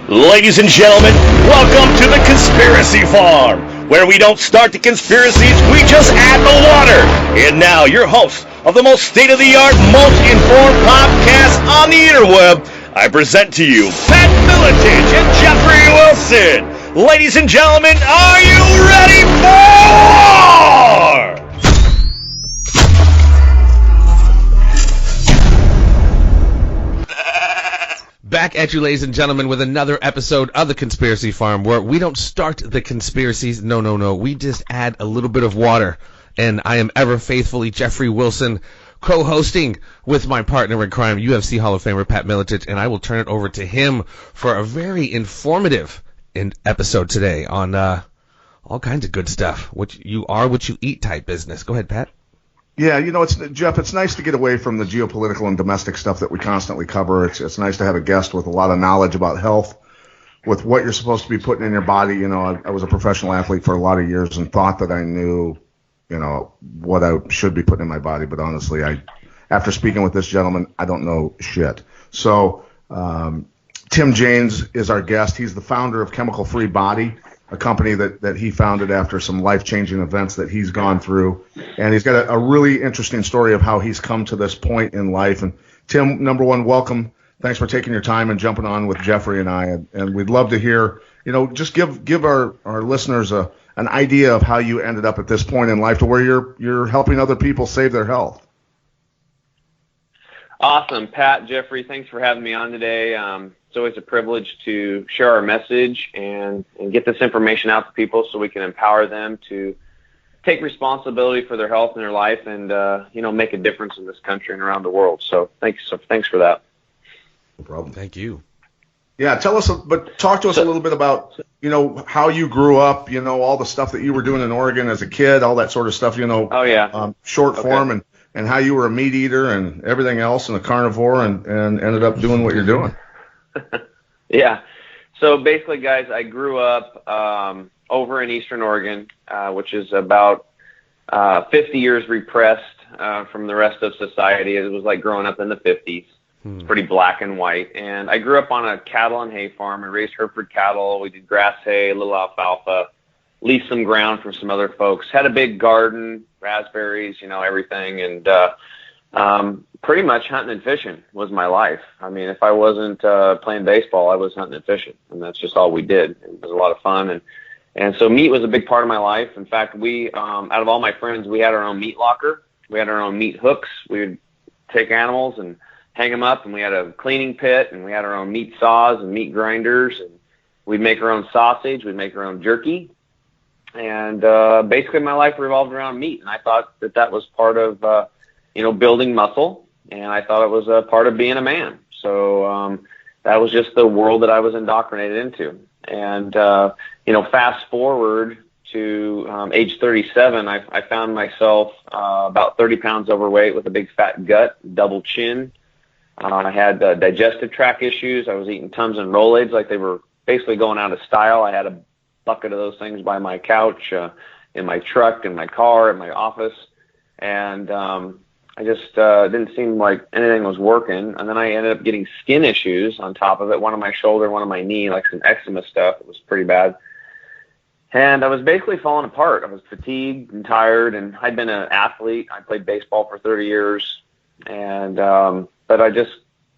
Ladies and gentlemen, welcome to the Conspiracy Farm, where we don't start the conspiracies, we just add the water. And now, your hosts of the most state-of-the-art, most informed podcast on the interweb, I present to you Pat Miletich and Jeffrey Wilson. Ladies and gentlemen, are you ready for... Back at you, ladies and gentlemen, with another episode of the Conspiracy Farm, where we don't start the conspiracies. No. We just add a little bit of water. And I am ever faithfully Jeffrey Wilson, co-hosting with my partner in crime, UFC Hall of Famer Pat Miletich, and I will turn it over to him for a very informative episode today on all kinds of good stuff. What you are, what you eat type business. Go ahead, Pat. Yeah, Jeff, it's nice to get away from the geopolitical and domestic stuff that we constantly cover. It's nice to have a guest with a lot of knowledge about health, with what you're supposed to be putting in your body. I was a professional athlete for a lot of years and thought that I knew, what I should be putting in my body. But honestly, after speaking with this gentleman, I don't know shit. So Tim James is our guest. He's the founder of Chemical Free Body, a company that he founded after some life-changing events that he's gone through. And he's got a really interesting story of how he's come to this point in life. And Tim, number one, welcome. Thanks for taking your time and jumping on with Jeffrey and I. And we'd love to hear, just give our listeners an idea of how you ended up at this point in life to where you're helping other people save their health. Awesome. Pat, Jeffrey, thanks for having me on today. It's always a privilege to share our message and get this information out to people so we can empower them to take responsibility for their health and their life and, make a difference in this country and around the world. So thanks for that. No problem. Thank you. Yeah, talk to us a little bit about, how you grew up, all the stuff that you were doing in Oregon as a kid, all that sort of stuff, Oh, yeah. Short form and how you were a meat eater and everything else and a carnivore and ended up doing what you're doing. Yeah. So basically, guys, I grew up over in Eastern Oregon, which is about 50 years repressed from the rest of society. It was like growing up in the 50s. It's pretty black and white. And I grew up on a cattle and hay farm. I raised Hereford cattle. We did grass hay, a little alfalfa, leased some ground from some other folks, had a big garden, raspberries, everything. And pretty much hunting and fishing was my life. I mean, if I wasn't playing baseball, I was hunting and fishing, and that's just all we did. It was a lot of fun, and so meat was a big part of my life. In fact, we out of all my friends, we had our own meat locker. We had our own meat hooks. We would take animals and hang them up, and we had a cleaning pit, and we had our own meat saws and meat grinders, and we'd make our own sausage. We'd make our own jerky, and basically my life revolved around meat, and I thought that was part of building muscle. And I thought it was a part of being a man. So that was just the world that I was indoctrinated into. And, fast forward to age 37, I found myself about 30 pounds overweight with a big fat gut, double chin. I had digestive tract issues. I was eating Tums and Rolaids like they were basically going out of style. I had a bucket of those things by my couch, in my truck, in my car, in my office. And I just didn't seem like anything was working. And then I ended up getting skin issues on top of it, one on my shoulder, one on my knee, like some eczema stuff. It was pretty bad. And I was basically falling apart. I was fatigued and tired, and I'd been an athlete. I played baseball for 30 years. And but I just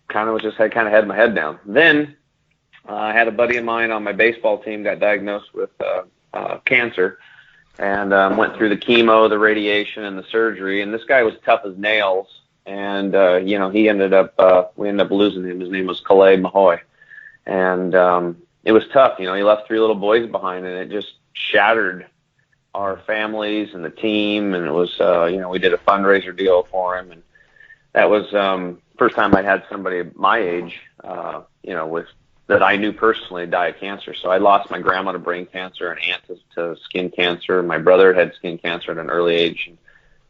kind of had my head down. Then I had a buddy of mine on my baseball team got diagnosed with cancer. And went through the chemo, the radiation, and the surgery. And this guy was tough as nails. And, we ended up losing him. His name was Calais Mahoy. And it was tough. He left 3 little boys behind, and it just shattered our families and the team. And it was, we did a fundraiser deal for him. And that was first time I had somebody my age, with that I knew personally die of cancer. So I lost my grandma to brain cancer, an aunt to skin cancer. My brother had skin cancer at an early age.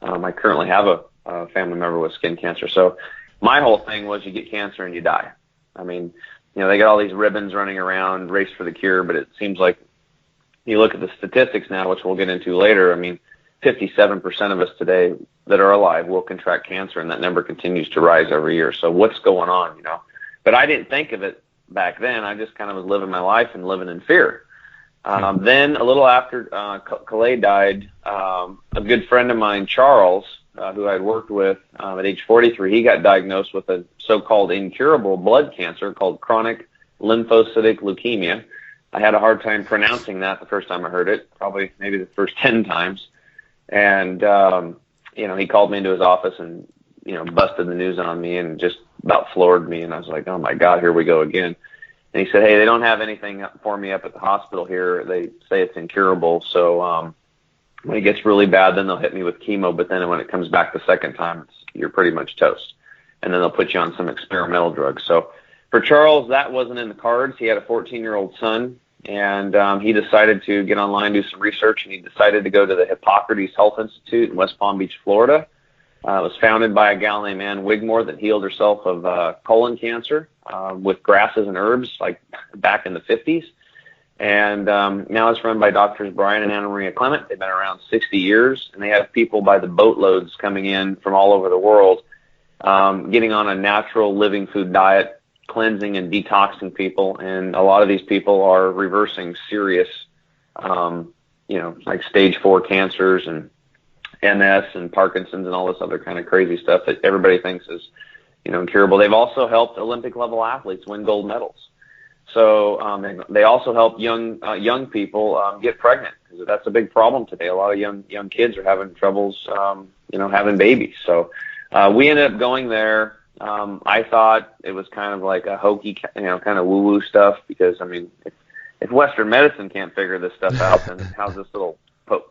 I currently have a family member with skin cancer. So my whole thing was you get cancer and you die. I mean, they got all these ribbons running around, race for the cure, but it seems like you look at the statistics now, which we'll get into later. I mean, 57% of us today that are alive will contract cancer, and that number continues to rise every year. So what's going on, But I didn't think of it back then. I just kind of was living my life and living in fear. Then a little after Calais died, a good friend of mine, Charles, who I'd worked with at age 43, he got diagnosed with a so-called incurable blood cancer called chronic lymphocytic leukemia. I had a hard time pronouncing that the first time I heard it, probably maybe the first 10 times. And, he called me into his office and, busted the news on me and just about floored me. And I was like, oh, my God, here we go again. And he said, hey, they don't have anything for me up at the hospital here. They say it's incurable. So when it gets really bad, then they'll hit me with chemo. But then when it comes back the second time, you're pretty much toast. And then they'll put you on some experimental drugs. So for Charles, that wasn't in the cards. He had a 14-year-old son, and he decided to get online, do some research, and he decided to go to the Hippocrates Health Institute in West Palm Beach, Florida. It was founded by a gal named Ann Wigmore that healed herself of colon cancer with grasses and herbs, like back in the 50s. And now it's run by Doctors Brian and Anna Maria Clement. They've been around 60 years, and they have people by the boatloads coming in from all over the world, getting on a natural living food diet, cleansing and detoxing people. And a lot of these people are reversing serious, like stage 4 cancers and MS and Parkinson's and all this other kind of crazy stuff that everybody thinks is, incurable. They've also helped Olympic level athletes win gold medals. So they also help young people get pregnant, because that's a big problem today. A lot of young kids are having troubles, having babies. So we ended up going there. I thought it was kind of like a hokey, kind of woo-woo stuff, because, if Western medicine can't figure this stuff out, then how's this little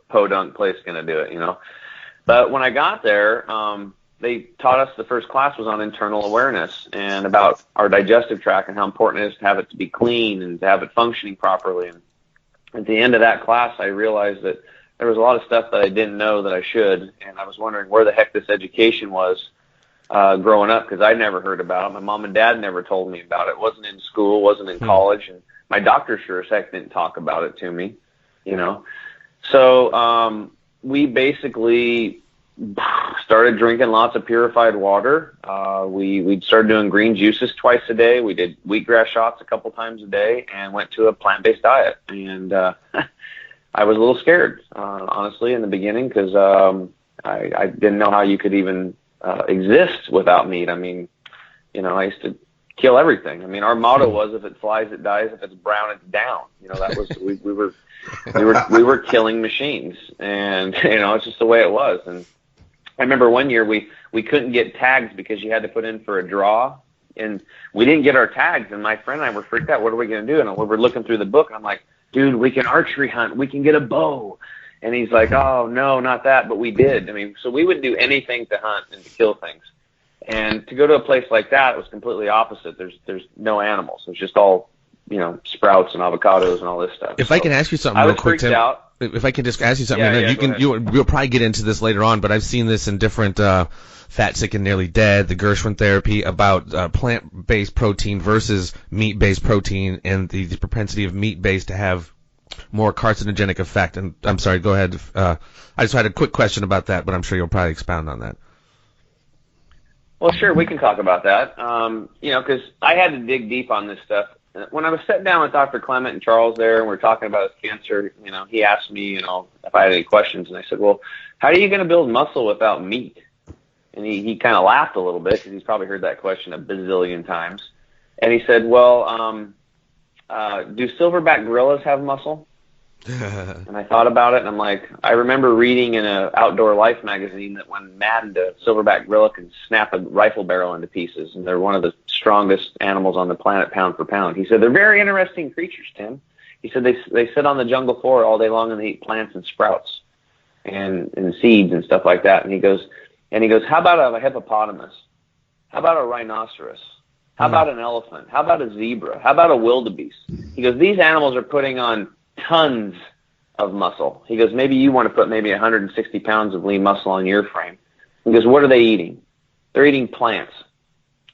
podunk place going to do it, But when I got there, they taught us, the first class was on internal awareness and about our digestive tract and how important it is to have it to be clean and to have it functioning properly. And at the end of that class, I realized that there was a lot of stuff that I didn't know that I should, and I was wondering where the heck this education was growing up, because I'd never heard about it. My mom and dad never told me about it. It wasn't in school, wasn't in college, and my doctor sure as heck didn't talk about it to me, So we basically started drinking lots of purified water. We started doing green juices twice a day. We did wheatgrass shots a couple times a day and went to a plant-based diet. And I was a little scared, honestly, in the beginning, because I didn't know how you could even exist without meat. I used to kill everything. Our motto was, if it flies, it dies. If it's brown, it's down. That was we were killing machines, and it's just the way it was. And I remember one year we couldn't get tags because you had to put in for a draw, and we didn't get our tags. And my friend and I were freaked out. What are we going to do? And we were looking through the book, and I'm like, dude, we can archery hunt. We can get a bow. And he's like, oh no, not that. But we did. So we would do anything to hunt and to kill things. And to go to a place like that, it was completely opposite. There's no animals. It's just all, sprouts and avocados and all this stuff. If I can ask you something real quick, Tim. If I can just ask you something, you'll probably get into this later on, but I've seen this in different Fat, Sick, and Nearly Dead, the Gershwin therapy, about plant-based protein versus meat-based protein, and the propensity of meat-based to have more carcinogenic effect. And I'm sorry, go ahead. I just had a quick question about that, but I'm sure you'll probably expound on that. Well, sure, we can talk about that. Because I had to dig deep on this stuff. When I was sitting down with Dr. Clement and Charles there, and we were talking about his cancer, he asked me, if I had any questions, and I said, well, how are you going to build muscle without meat? And he kind of laughed a little bit, because he's probably heard that question a bazillion times. And he said, well, do silverback gorillas have muscle? And I thought about it, and I'm like, I remember reading in an Outdoor Life magazine that when maddened, a silverback gorilla can snap a rifle barrel into pieces, and they're one of the strongest animals on the planet, pound for pound. He said, they're very interesting creatures, Tim. He said they sit on the jungle floor all day long and they eat plants and sprouts and seeds and stuff like that. And he goes, how about a hippopotamus? How about a rhinoceros? How about an elephant? How about a zebra? How about a wildebeest? He goes, these animals are putting on tons of muscle. He goes, maybe you want to put maybe 160 pounds of lean muscle on your frame. He goes, what are they eating? They're eating plants.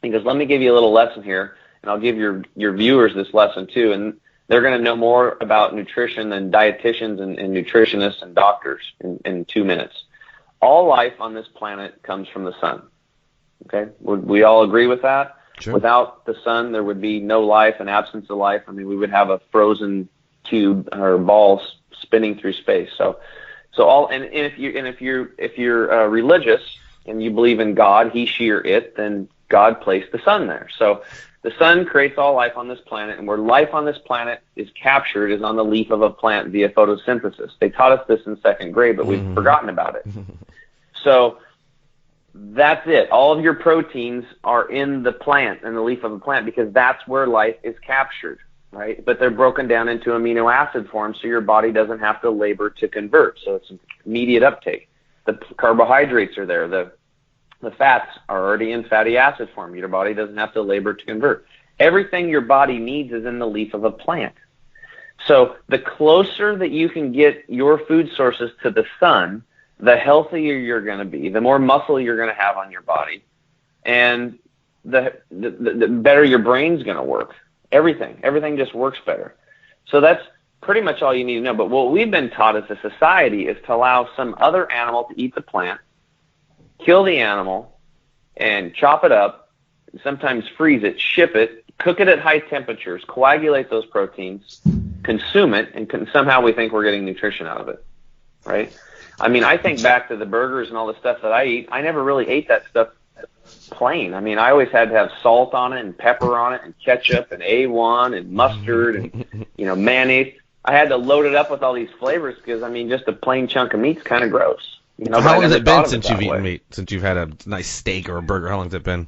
He goes, let me give you a little lesson here, and I'll give your viewers this lesson too, and they're going to know more about nutrition than dietitians and nutritionists and doctors in 2 minutes. All life on this planet comes from the sun. Okay? Would we all agree with that? Sure. Without the sun, there would be no life, an absence of life. I mean, we would have a frozen cube or balls spinning through space. So all, and if you're religious and you believe in God, he, she, or it, then God placed the sun there. So the sun creates all life on this planet, and where life on this planet is captured is on the leaf of a plant via photosynthesis. They taught us this in second grade, but we've forgotten about it. So that's it. All of your proteins are in the plant, in the leaf of a plant, because that's where life is captured, right? But they're broken down into amino acid form, so your body doesn't have to labor to convert. So it's immediate uptake. The carbohydrates are there. The fats are already in fatty acid form. Your body doesn't have to labor to convert. Everything your body needs is in the leaf of a plant. So the closer that you can get your food sources to the sun, the healthier you're going to be, the more muscle you're going to have on your body, and the better your brain's going to work. Everything just works better. So that's pretty much all you need to know. But what we've been taught as a society is to allow some other animal to eat the plant, kill the animal, and chop it up, sometimes freeze it, ship it, cook it at high temperatures, coagulate those proteins, consume it, and somehow we think we're getting nutrition out of it, right? I mean, I think back to the burgers and all the stuff that I eat. I never really ate that stuff plain. I mean, I always had to have salt on it and pepper on it and ketchup and A1 and mustard and, mayonnaise. I had to load it up with all these flavors because, I mean, just a plain chunk of meat's kind of gross. How long has it been since you've eaten meat? Since you've had a nice steak or a burger? How long has it been?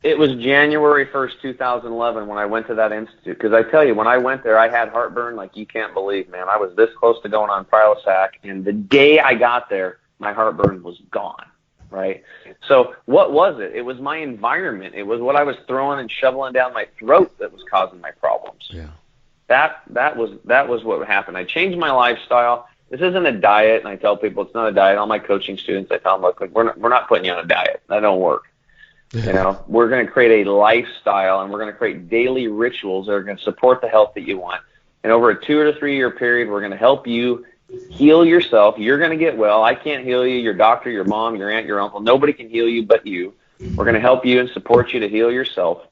It was January 1st, 2011 when I went to that institute. Because I tell you, when I went there, I had heartburn like you can't believe, man. I was this close to going on Prilosec, and the day I got there, my heartburn was gone, right? So what was it? It was my environment. It was what I was throwing and shoveling down my throat that was causing my problems. Yeah. That was what happened. I changed my lifestyle. This isn't a diet, and I tell people it's not a diet. All my coaching students, I tell them, look, we're not putting you on a diet. That don't work. We're going to create a lifestyle, and we're going to create daily rituals that are going to support the health that you want. And over a 2 or 3 year period, we're going to help you heal yourself. You're going to get well. I can't heal you. Your doctor, your mom, your aunt, your uncle, nobody can heal you but you. We're going to help you and support you to heal yourself.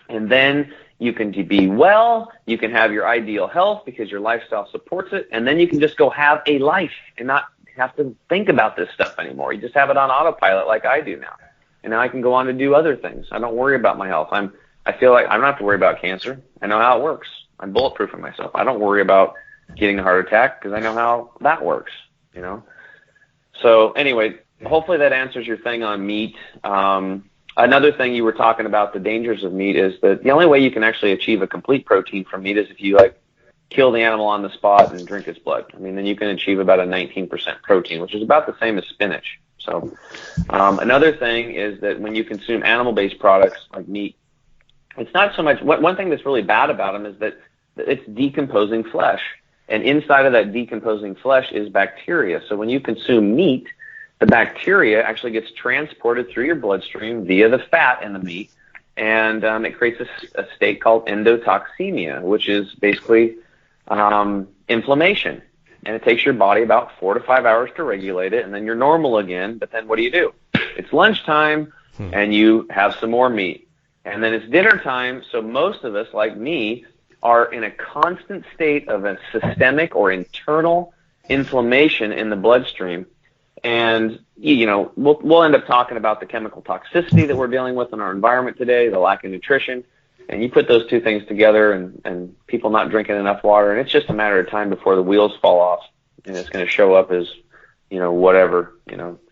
And then you can be well. You can have your ideal health because your lifestyle supports it. And then you can just go have a life and not have to think about this stuff anymore. You just have it on autopilot like I do now. And now I can go on to do other things. I don't worry about my health. I feel like I don't have to worry about cancer. I know how it works. I'm bulletproof in myself. I don't worry about getting a heart attack because I know how that works, So anyway, hopefully that answers your thing on meat. Another thing you were talking about, the dangers of meat, is that the only way you can actually achieve a complete protein from meat is if you kill the animal on the spot and drink its blood. I mean, then you can achieve about a 19% protein, which is about the same as spinach. So another thing is that when you consume animal-based products like meat, it's not so much – one thing that's really bad about them is that it's decomposing flesh. And inside of that decomposing flesh is bacteria. So when you consume meat, the bacteria actually gets transported through your bloodstream via the fat in the meat, and it creates a state called endotoxemia, which is basically inflammation. And it takes your body about 4 to 5 hours to regulate it, and then you're normal again. But then what do? It's lunchtime, and you have some more meat. And then it's dinner time, so most of us, like me, are in a constant state of a systemic or internal inflammation in the bloodstream. And, we'll end up talking about the chemical toxicity that we're dealing with in our environment today, the lack of nutrition. And you put those two things together and people not drinking enough water, and it's just a matter of time before the wheels fall off, and it's going to show up as, whatever,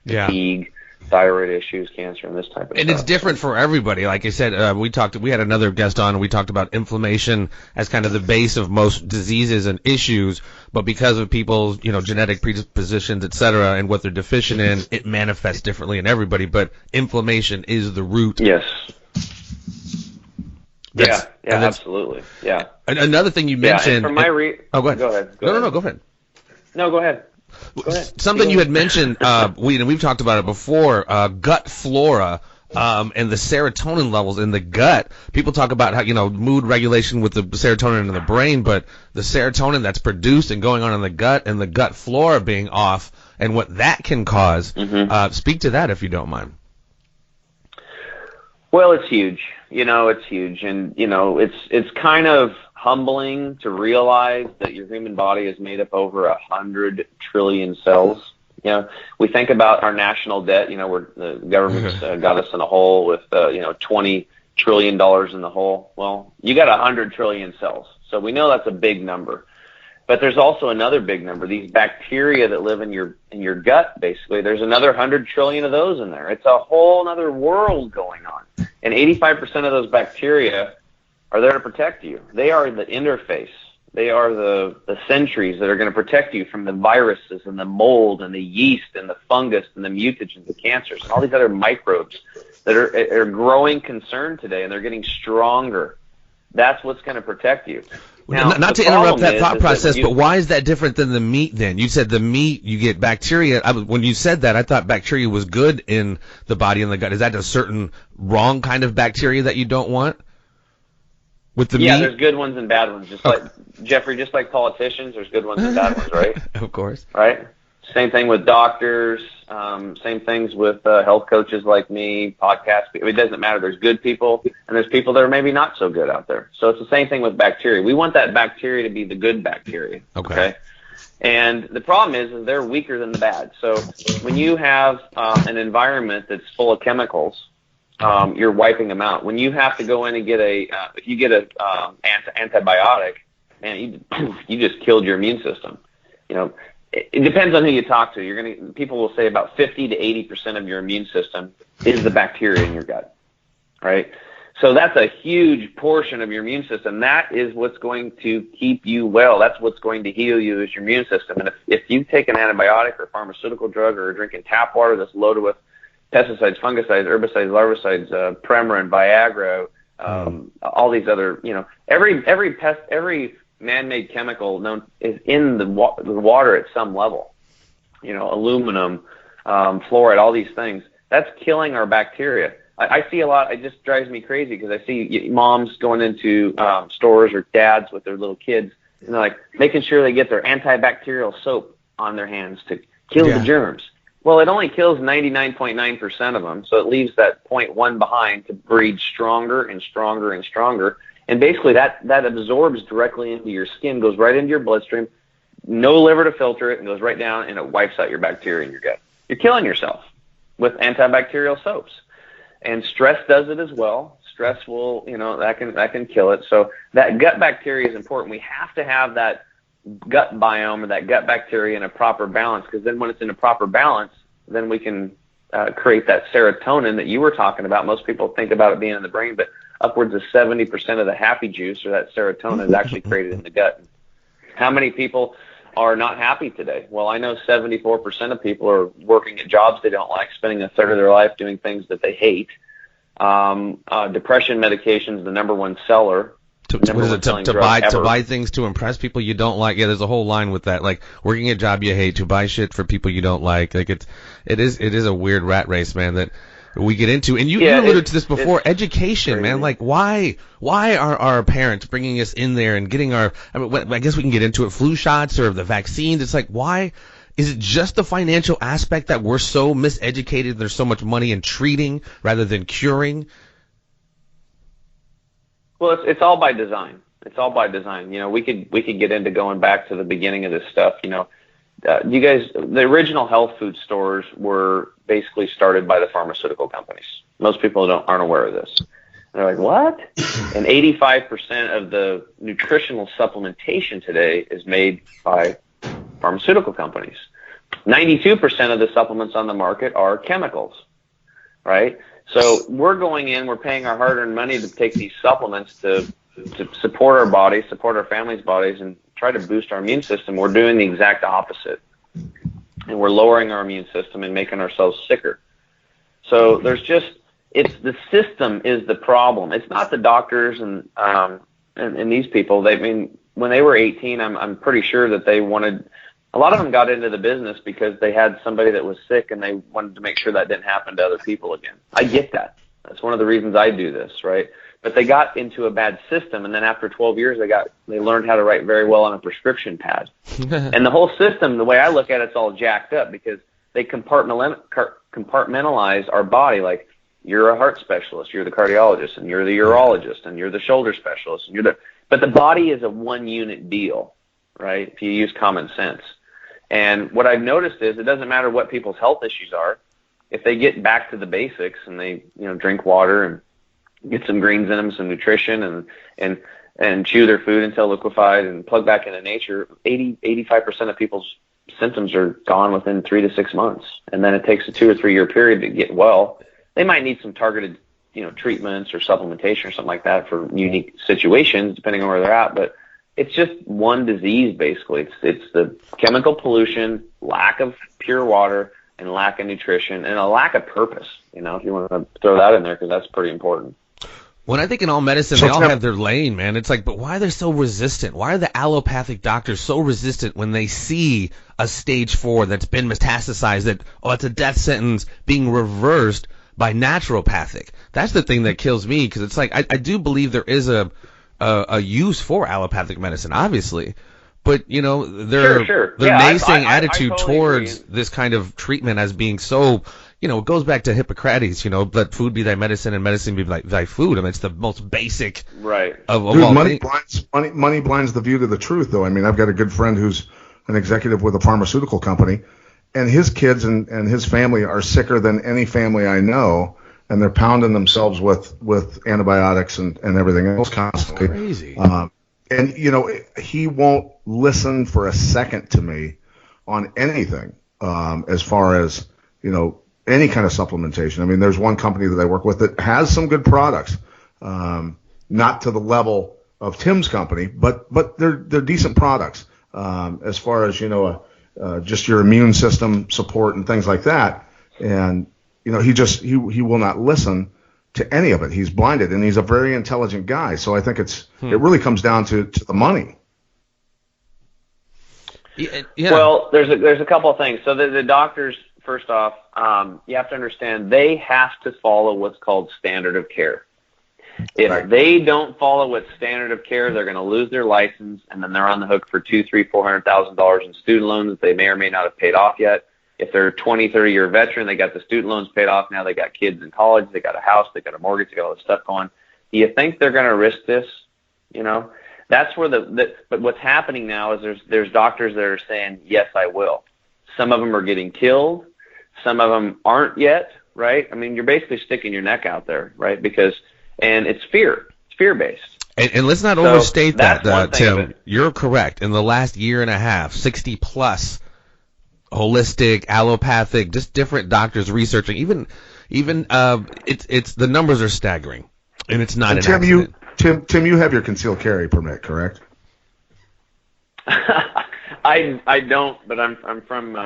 fatigue, thyroid issues, cancer, and this type of stuff. And it's different for everybody. Like I said, we had another guest on, and we talked about inflammation as kind of the base of most diseases and issues, but because of people's, genetic predispositions, et cetera, and what they're deficient in, it manifests differently in everybody, but inflammation is the root. Yes. Yeah, absolutely. Yeah. Another thing you mentioned. From my go ahead. Go ahead. No, go ahead. No, go ahead. Something you had mentioned, we've talked about it before, gut flora and the serotonin levels in the gut. People talk about how, mood regulation with the serotonin in the brain, but the serotonin that's produced and going on in the gut and the gut flora being off and what that can cause. Speak to that if you don't mind. Well, it's huge. It's huge. And, it's kind of humbling to realize that your human body is made up over 100 trillion cells. We think about our national debt, where the government's got us in a hole with, $20 trillion in the hole. Well, you got 100 trillion cells. So we know that's a big number. But there's also another big number, these bacteria that live in your gut, basically. There's another 100 trillion of those in there. It's a whole other world going on. And 85% of those bacteria are there to protect you. They are the interface. They are the sentries that are going to protect you from the viruses and the mold and the yeast and the fungus and the mutagens, the cancers, and all these other microbes that are growing concern today, and they're getting stronger. That's what's going to protect you. Now, not to interrupt that thought process, but why is that different than the meat then? You said the meat, you get bacteria. When you said that, I thought bacteria was good in the body and the gut. Is that a certain wrong kind of bacteria that you don't want with the meat? Yeah, there's good ones and bad ones. Like Jeffrey, just like politicians, there's good ones and bad ones, right? Of course. Right? Same thing with doctors, same things with health coaches like me, podcasts. It doesn't matter. There's good people, and there's people that are maybe not so good out there. So it's the same thing with bacteria. We want that bacteria to be the good bacteria. Okay? And the problem is they're weaker than the bad. So when you have an environment that's full of chemicals, you're wiping them out. When you have to go in and get if you get a antibiotic, man, you just killed your immune system. It depends on who you talk to. People will say about 50 to 80% of your immune system is the bacteria in your gut, right? So that's a huge portion of your immune system. That is what's going to keep you well. That's what's going to heal you is your immune system. And if you take an antibiotic or pharmaceutical drug or are drinking tap water that's loaded with pesticides, fungicides, herbicides, larvicides, Premarin, Viagra, all these other, every man-made chemical known is in the water at some level. Aluminum, fluoride, all these things. That's killing our bacteria. I see a lot. It just drives me crazy because I see moms going into stores or dads with their little kids, and they're like making sure they get their antibacterial soap on their hands to kill the germs. Well, it only kills 99.9% of them, so it leaves that 0.1 behind to breed stronger and stronger and stronger. And basically that absorbs directly into your skin, goes right into your bloodstream, no liver to filter it, and goes right down, and it wipes out your bacteria in your gut. You're killing yourself with antibacterial soaps. And stress does it as well. Stress will, that can kill it. So that gut bacteria is important. We have to have that gut biome or that gut bacteria in a proper balance, because then when it's in a proper balance, then we can create that serotonin that you were talking about. Most people think about it being in the brain, but upwards of 70% of the happy juice or that serotonin is actually created in the gut. How many people are not happy today? Well, I know 74% of people are working at jobs they don't like, spending a third of their life doing things that they hate. Depression medication is the number one seller. To buy things to impress people you don't like. Yeah, there's a whole line with that. Like working a job you hate, to buy shit for people you don't like. Like it is a weird rat race, man, that we get into. And you alluded to this before. Education, crazy. Man. Like why are our parents bringing us in there and getting I guess we can get into it, flu shots or the vaccines. It's like, why is it just the financial aspect that we're so miseducated? There's so much money in treating rather than curing. Well, it's all by design. It's all by design. We could get into going back to the beginning of this stuff. You guys, the original health food stores were basically started by the pharmaceutical companies. Most people aren't aware of this. And they're like, what? And 85% of the nutritional supplementation today is made by pharmaceutical companies. 92% of the supplements on the market are chemicals, right? So we're going in, we're paying our hard-earned money to take these supplements to support our bodies, support our families' bodies, and try to boost our immune system. We're doing the exact opposite. And we're lowering our immune system and making ourselves sicker. So it's the system is the problem. It's not the doctors and these people. When they were 18, I'm pretty sure that they wanted. A lot of them got into the business because they had somebody that was sick and they wanted to make sure that didn't happen to other people again. I get that. That's one of the reasons I do this, right? But they got into a bad system, and then after 12 years, they learned how to write very well on a prescription pad. And the whole system, the way I look at it, it's all jacked up because they compartmentalize our body. Like you're a heart specialist, you're the cardiologist, and you're the urologist, and you're the shoulder specialist, and but the body is a one unit deal, right? If you use common sense. And what I've noticed is it doesn't matter what people's health issues are. If they get back to the basics and they, drink water and get some greens in them, some nutrition, and chew their food until liquefied and plug back into nature, 85% of people's symptoms are gone within 3 to 6 months. And then it takes a 2 or 3 year period to get well. They might need some targeted, treatments or supplementation or something like that for unique situations, depending on where they're at. But it's just one disease, basically. It's the chemical pollution, lack of pure water, and lack of nutrition, and a lack of purpose, if you want to throw that in there, because that's pretty important. When I think in all medicine, they all have their lane, man. It's like, but why are they so resistant? Why are the allopathic doctors so resistant when they see a stage 4 that's been metastasized, that, it's a death sentence being reversed by naturopathic? That's the thing that kills me, because it's like, I do believe there is a use for allopathic medicine, obviously. But, their naysaying attitude totally towards this kind of treatment as being so, it goes back to Hippocrates, let food be thy medicine and medicine be thy food. I mean, it's the most basic of all money blinds the view to the truth, though. I mean, I've got a good friend who's an executive with a pharmaceutical company, and his kids and his family are sicker than any family I know, and they're pounding themselves with antibiotics and everything else constantly. Crazy. And, he won't listen for a second to me on anything as far as, any kind of supplementation. I mean, there's one company that I work with that has some good products, not to the level of Tim's company, but they're decent products as far as, just your immune system support and things like that. And, he will not listen to any of it. He's blinded, and he's a very intelligent guy. So I think it really comes down to the money. Yeah. Well, there's a couple of things. So the doctors, first off, you have to understand they have to follow what's called standard of care. If they don't follow what's standard of care, they're going to lose their license, and then they're on the hook for $200,000-$400,000 in student loans that they may or may not have paid off yet. If they're a 20, 30-year veteran, they got the student loans paid off. Now they got kids in college, they got a house, they got a mortgage, they got all this stuff going. Do you think they're going to risk this? That's where but what's happening now is there's doctors that are saying, yes, I will. Some of them are getting killed. Some of them aren't yet, right? I mean, you're basically sticking your neck out there, right? And it's fear. It's fear-based. And let's not overstate that, Tim. You're correct. In the last year and a half, 60+ holistic, allopathic, just different doctors researching. Even it's the numbers are staggering, and it's not an accident. Tim, you have your concealed carry permit, correct? I don't, but I'm from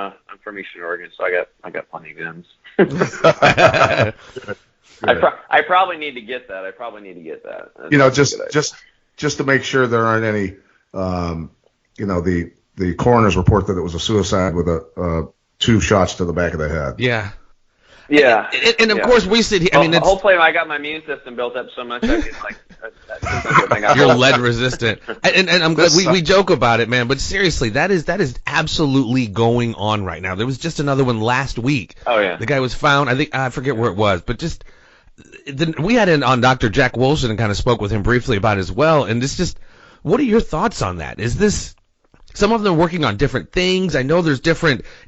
Eastern Oregon, so I got plenty of guns. I probably need to get that. Just to make sure there aren't any, the coroner's report that it was a suicide with 2 shots to the back of the head. Yeah. Yeah. And of course we sit here. I mean, hopefully I got my immune system built up so much I can you're lead resistant. And I'm glad we joke about it, man. But seriously, that is absolutely going on right now. There was just another one last week. Oh yeah. The guy was found. I forget where it was, but just we had on Dr. Jack Wilson and kind of spoke with him briefly about it as well. And what are your thoughts on that? Is this? Some of them are working on different things. I know there's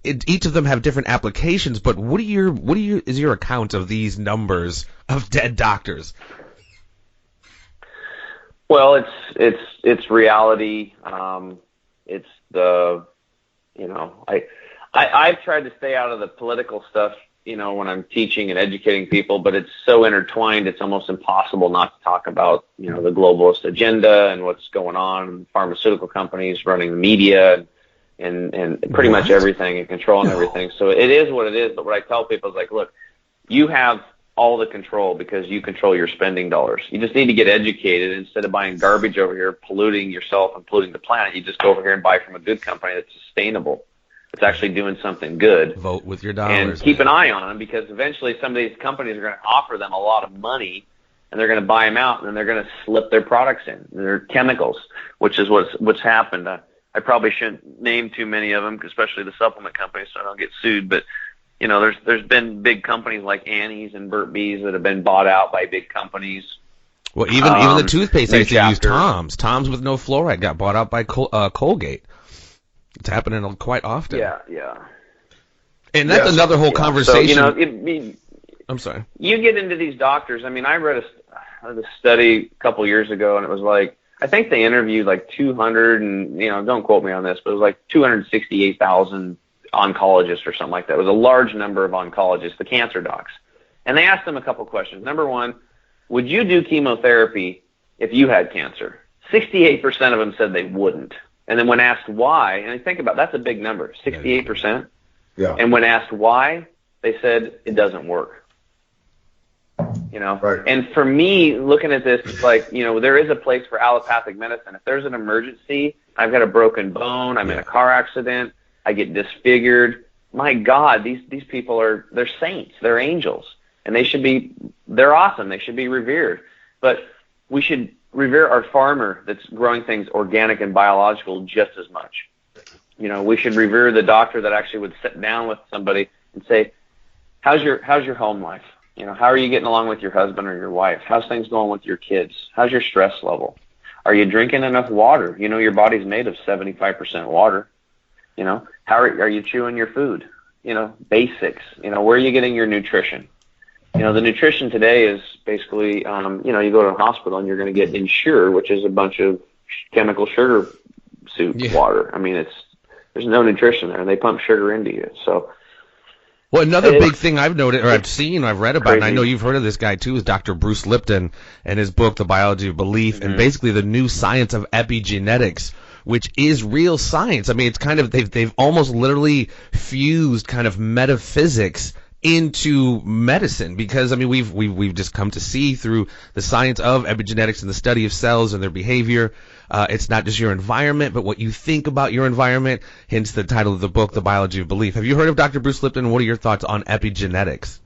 each of them have different applications, but what is your account of these numbers of dead doctors? Well, it's reality. It's I've tried to stay out of the political stuff, when I'm teaching and educating people, but it's so intertwined, it's almost impossible not to talk about, the globalist agenda and what's going on, pharmaceutical companies running the media and pretty much everything and controlling everything. So it is what it is. But what I tell people is like, look, you have all the control because you control your spending dollars. You just need to get educated. Instead of buying garbage over here, polluting yourself and polluting the planet, you just go over here and buy from a good company that's sustainable. It's actually doing something good. Vote with your dollars. And keep an eye on them, because eventually some of these companies are going to offer them a lot of money, and they're going to buy them out, and then they're going to slip their products in. They're chemicals, which is what's happened. I probably shouldn't name too many of them, especially the supplement companies, so I don't get sued. But there's been big companies like Annie's and Burt Bees that have been bought out by big companies. Well, even the toothpaste I used to use, Chapter. Tom's with no fluoride, got bought out by Colgate. It's happening quite often. Yeah. And that's another whole conversation. So, I'm sorry. You get into these doctors. I mean, I read a study a couple years ago, and it was like, I think they interviewed like 200, and don't quote me on this, but it was like 268,000 oncologists or something like that. It was a large number of oncologists, the cancer docs, and they asked them a couple questions. Number one, would you do chemotherapy if you had cancer? 68% of them said they wouldn't. And then when asked why, and I think about that's a big number, 68%. Yeah. And when asked why, they said it doesn't work. Right. And for me, looking at this, it's like, there is a place for allopathic medicine. If there's an emergency, I've got a broken bone, I'm in a car accident, I get disfigured. My God, these people they're saints, they're angels, and they're awesome. They should be revered. But we should revere our farmer that's growing things organic and biological just as much. We should revere the doctor that actually would sit down with somebody and say, how's your home life? How are you getting along with your husband or your wife? How's things going with your kids? How's your stress level? Are you drinking enough water? Your body's made of 75% water. How are you chewing your food? Basics. Where are you getting your nutrition? The nutrition today is basically, you go to a hospital and you're going to get Ensure, which is a bunch of chemical sugar soup water. I mean, there's no nutrition there, and they pump sugar into you. So, well, another big thing I've noted, or I've seen, or I've read about, crazy. and I know you've heard of this guy too, is Dr. Bruce Lipton and his book, The Biology of Belief, and basically the new science of epigenetics, which is real science. I mean, it's kind of, they've almost literally fused kind of metaphysics into medicine, because I mean we've just come to see through the science of epigenetics and the study of cells and their behavior. It's not just your environment, but what you think about your environment. Hence the title of the book, The Biology of Belief. Have you heard of Dr. Bruce Lipton? What are your thoughts on epigenetics?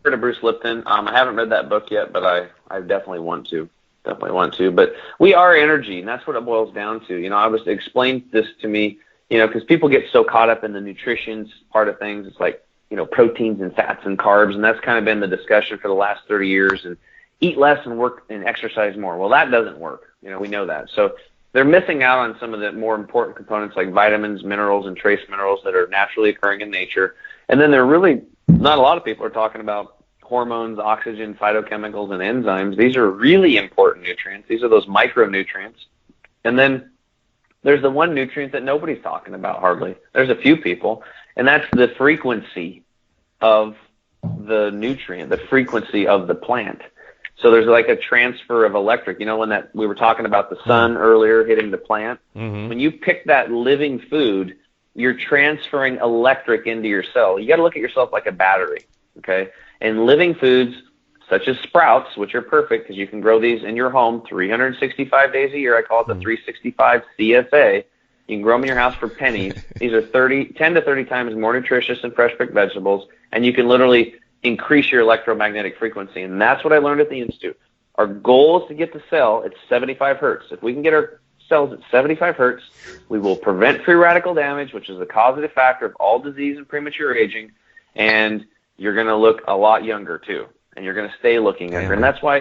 Heard of Bruce Lipton. I haven't read that book yet, but I definitely want to. But we are energy, and that's what it boils down to. I was explained this to me, because people get so caught up in the nutrition part of things. It's like, proteins and fats and carbs, and that's kind of been the discussion for the last 30 years, and eat less and work and exercise more. Well, that doesn't work. We know that. So they're missing out on some of the more important components like vitamins, minerals, and trace minerals that are naturally occurring in nature. And then not a lot of people are talking about hormones, oxygen, phytochemicals, and enzymes. These are really important nutrients. These are those micronutrients. And then there's the one nutrient that nobody's talking about hardly. There's a few people, and that's the frequency of the nutrient, the frequency of the plant. So there's like a transfer of electric. When we were talking about the sun earlier hitting the plant, when you pick that living food, you're transferring electric into your cell. You got to look at yourself like a battery, okay? And living foods such as sprouts, which are perfect because you can grow these in your home 365 days a year. I call it the 365 CFA. You can grow them in your house for pennies. These are 10 to 30 times more nutritious than fresh picked vegetables, and you can literally increase your electromagnetic frequency. And that's what I learned at the Institute. Our goal is to get the cell at 75 hertz. If we can get our cells at 75 hertz, we will prevent free radical damage, which is the causative factor of all disease and premature aging, and you're going to look a lot younger too, and you're going to stay looking younger. And that's why,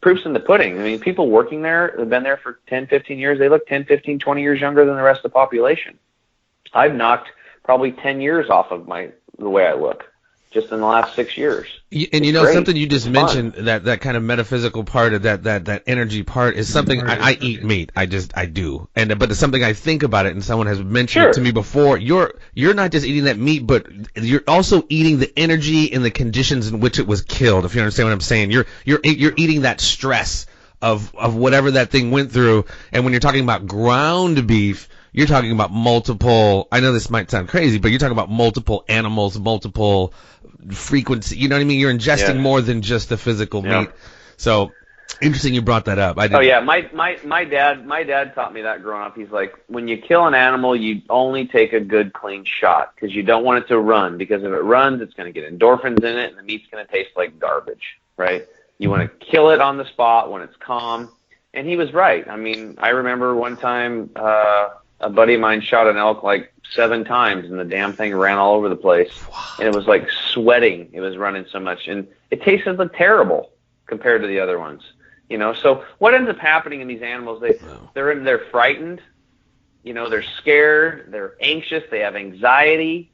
proof's in the pudding. People working there have been there for 10, 15 years. They look 10, 15, 20 years younger than the rest of the population. I've knocked probably 10 years off of the way I look just in the last 6 years. And something you just mentioned, that kind of metaphysical part of that energy part is something I eat meat. I do. But it's something I think about it, and someone has mentioned it to me before. You're not just eating that meat, but you're also eating the energy and the conditions in which it was killed. If you understand what I'm saying, you're eating that stress of whatever that thing went through. And when you're talking about ground beef, you're talking about multiple, I know this might sound crazy, but you're talking about multiple animals, multiple frequency. You know what I mean? You're ingesting more than just the physical meat. So interesting you brought that up. Oh yeah, my dad taught me that growing up. He's like, when you kill an animal, you only take a good clean shot because you don't want it to run, because if it runs, it's going to get endorphins in it and the meat's going to taste like garbage, right? You want to kill it on the spot when it's calm. And he was right. I remember one time a buddy of mine shot an elk like 7 times, and the damn thing ran all over the place. And it was like sweating. It was running so much, and it tasted like terrible compared to the other ones. You know, so what ends up happening in these animals? They're frightened. You know, they're scared. They're anxious. They have anxiety,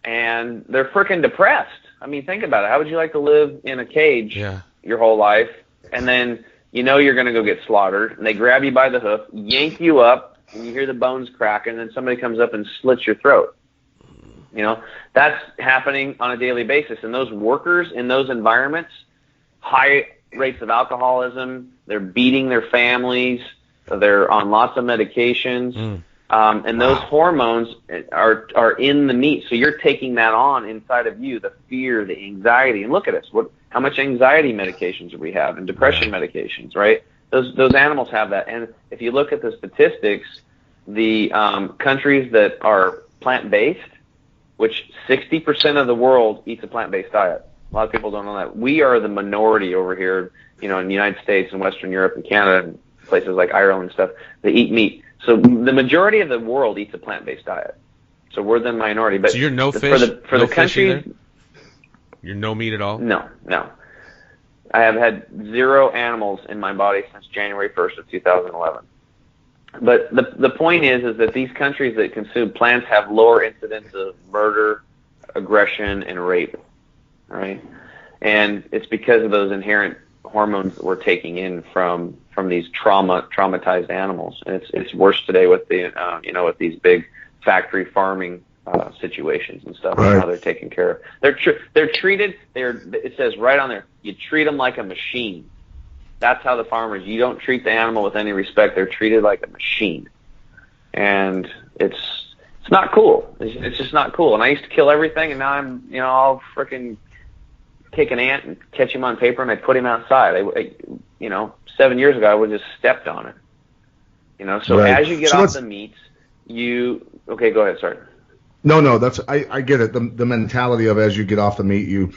and they're freaking depressed. I mean, think about it. How would you like to live in a cage your whole life, and then you know you're going to go get slaughtered, and they grab you by the hoof, yank you up, and you hear the bones crack, and then somebody comes up and slits your throat. You know, that's happening on a daily basis. And those workers in those environments, high rates of alcoholism, they're beating their families, they're on lots of medications, and those hormones are in the meat. So you're taking that on inside of you, the fear, the anxiety. And look at us, how much anxiety medications do we have, and depression medications, right? Those animals have that. And if you look at the statistics, the countries that are plant-based, which 60% of the world eats a plant-based diet. A lot of people don't know that. We are the minority over here, you know, in the United States and Western Europe and Canada and places like Ireland and stuff. They eat meat. So the majority of the world eats a plant-based diet. So we're the minority. But so you're no fish? For the countries, you're no meat at all? No. I have had 0 animals in my body since January 1st of 2011. But the point is that these countries that consume plants have lower incidence of murder, aggression, and rape. Right, and it's because of those inherent hormones that we're taking in from these traumatized animals, and it's worse today with the with these big factory farming situations and stuff, and how they're taken care of. They're treated. It says right on there, you treat them like a machine. That's how the farmers. You don't treat the animal with any respect. They're treated like a machine, and it's not cool. It's just not cool. And I used to kill everything, and now I'm I'll freaking take an ant and catch him on paper, and I put him outside. 7 years ago, I would have just stepped on it. You know, so as you get off the meats, okay, go ahead, sorry. No, that's I get it. The mentality of as you get off the meat, you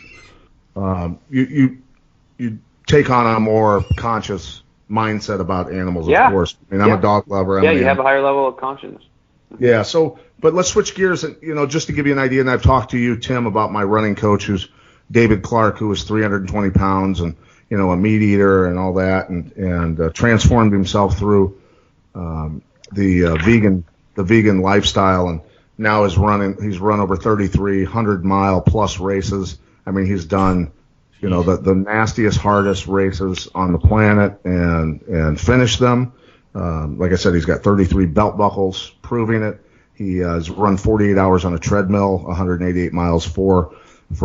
take on a more conscious mindset about animals, of course. I mean, I'm a dog lover. You have a higher level of consciousness. Yeah, so, but let's switch gears, and, just to give you an idea, and I've talked to you, Tim, about my running coach, who's David Clark, who was 320 pounds and, a meat eater and all that, and transformed himself through the vegan lifestyle, and now he's run over 3,300 plus races. I mean, he's done, the nastiest, hardest races on the planet and finished them. Like I said, he's got 33 belt buckles proving it. He has run 48 hours on a treadmill, 188 miles for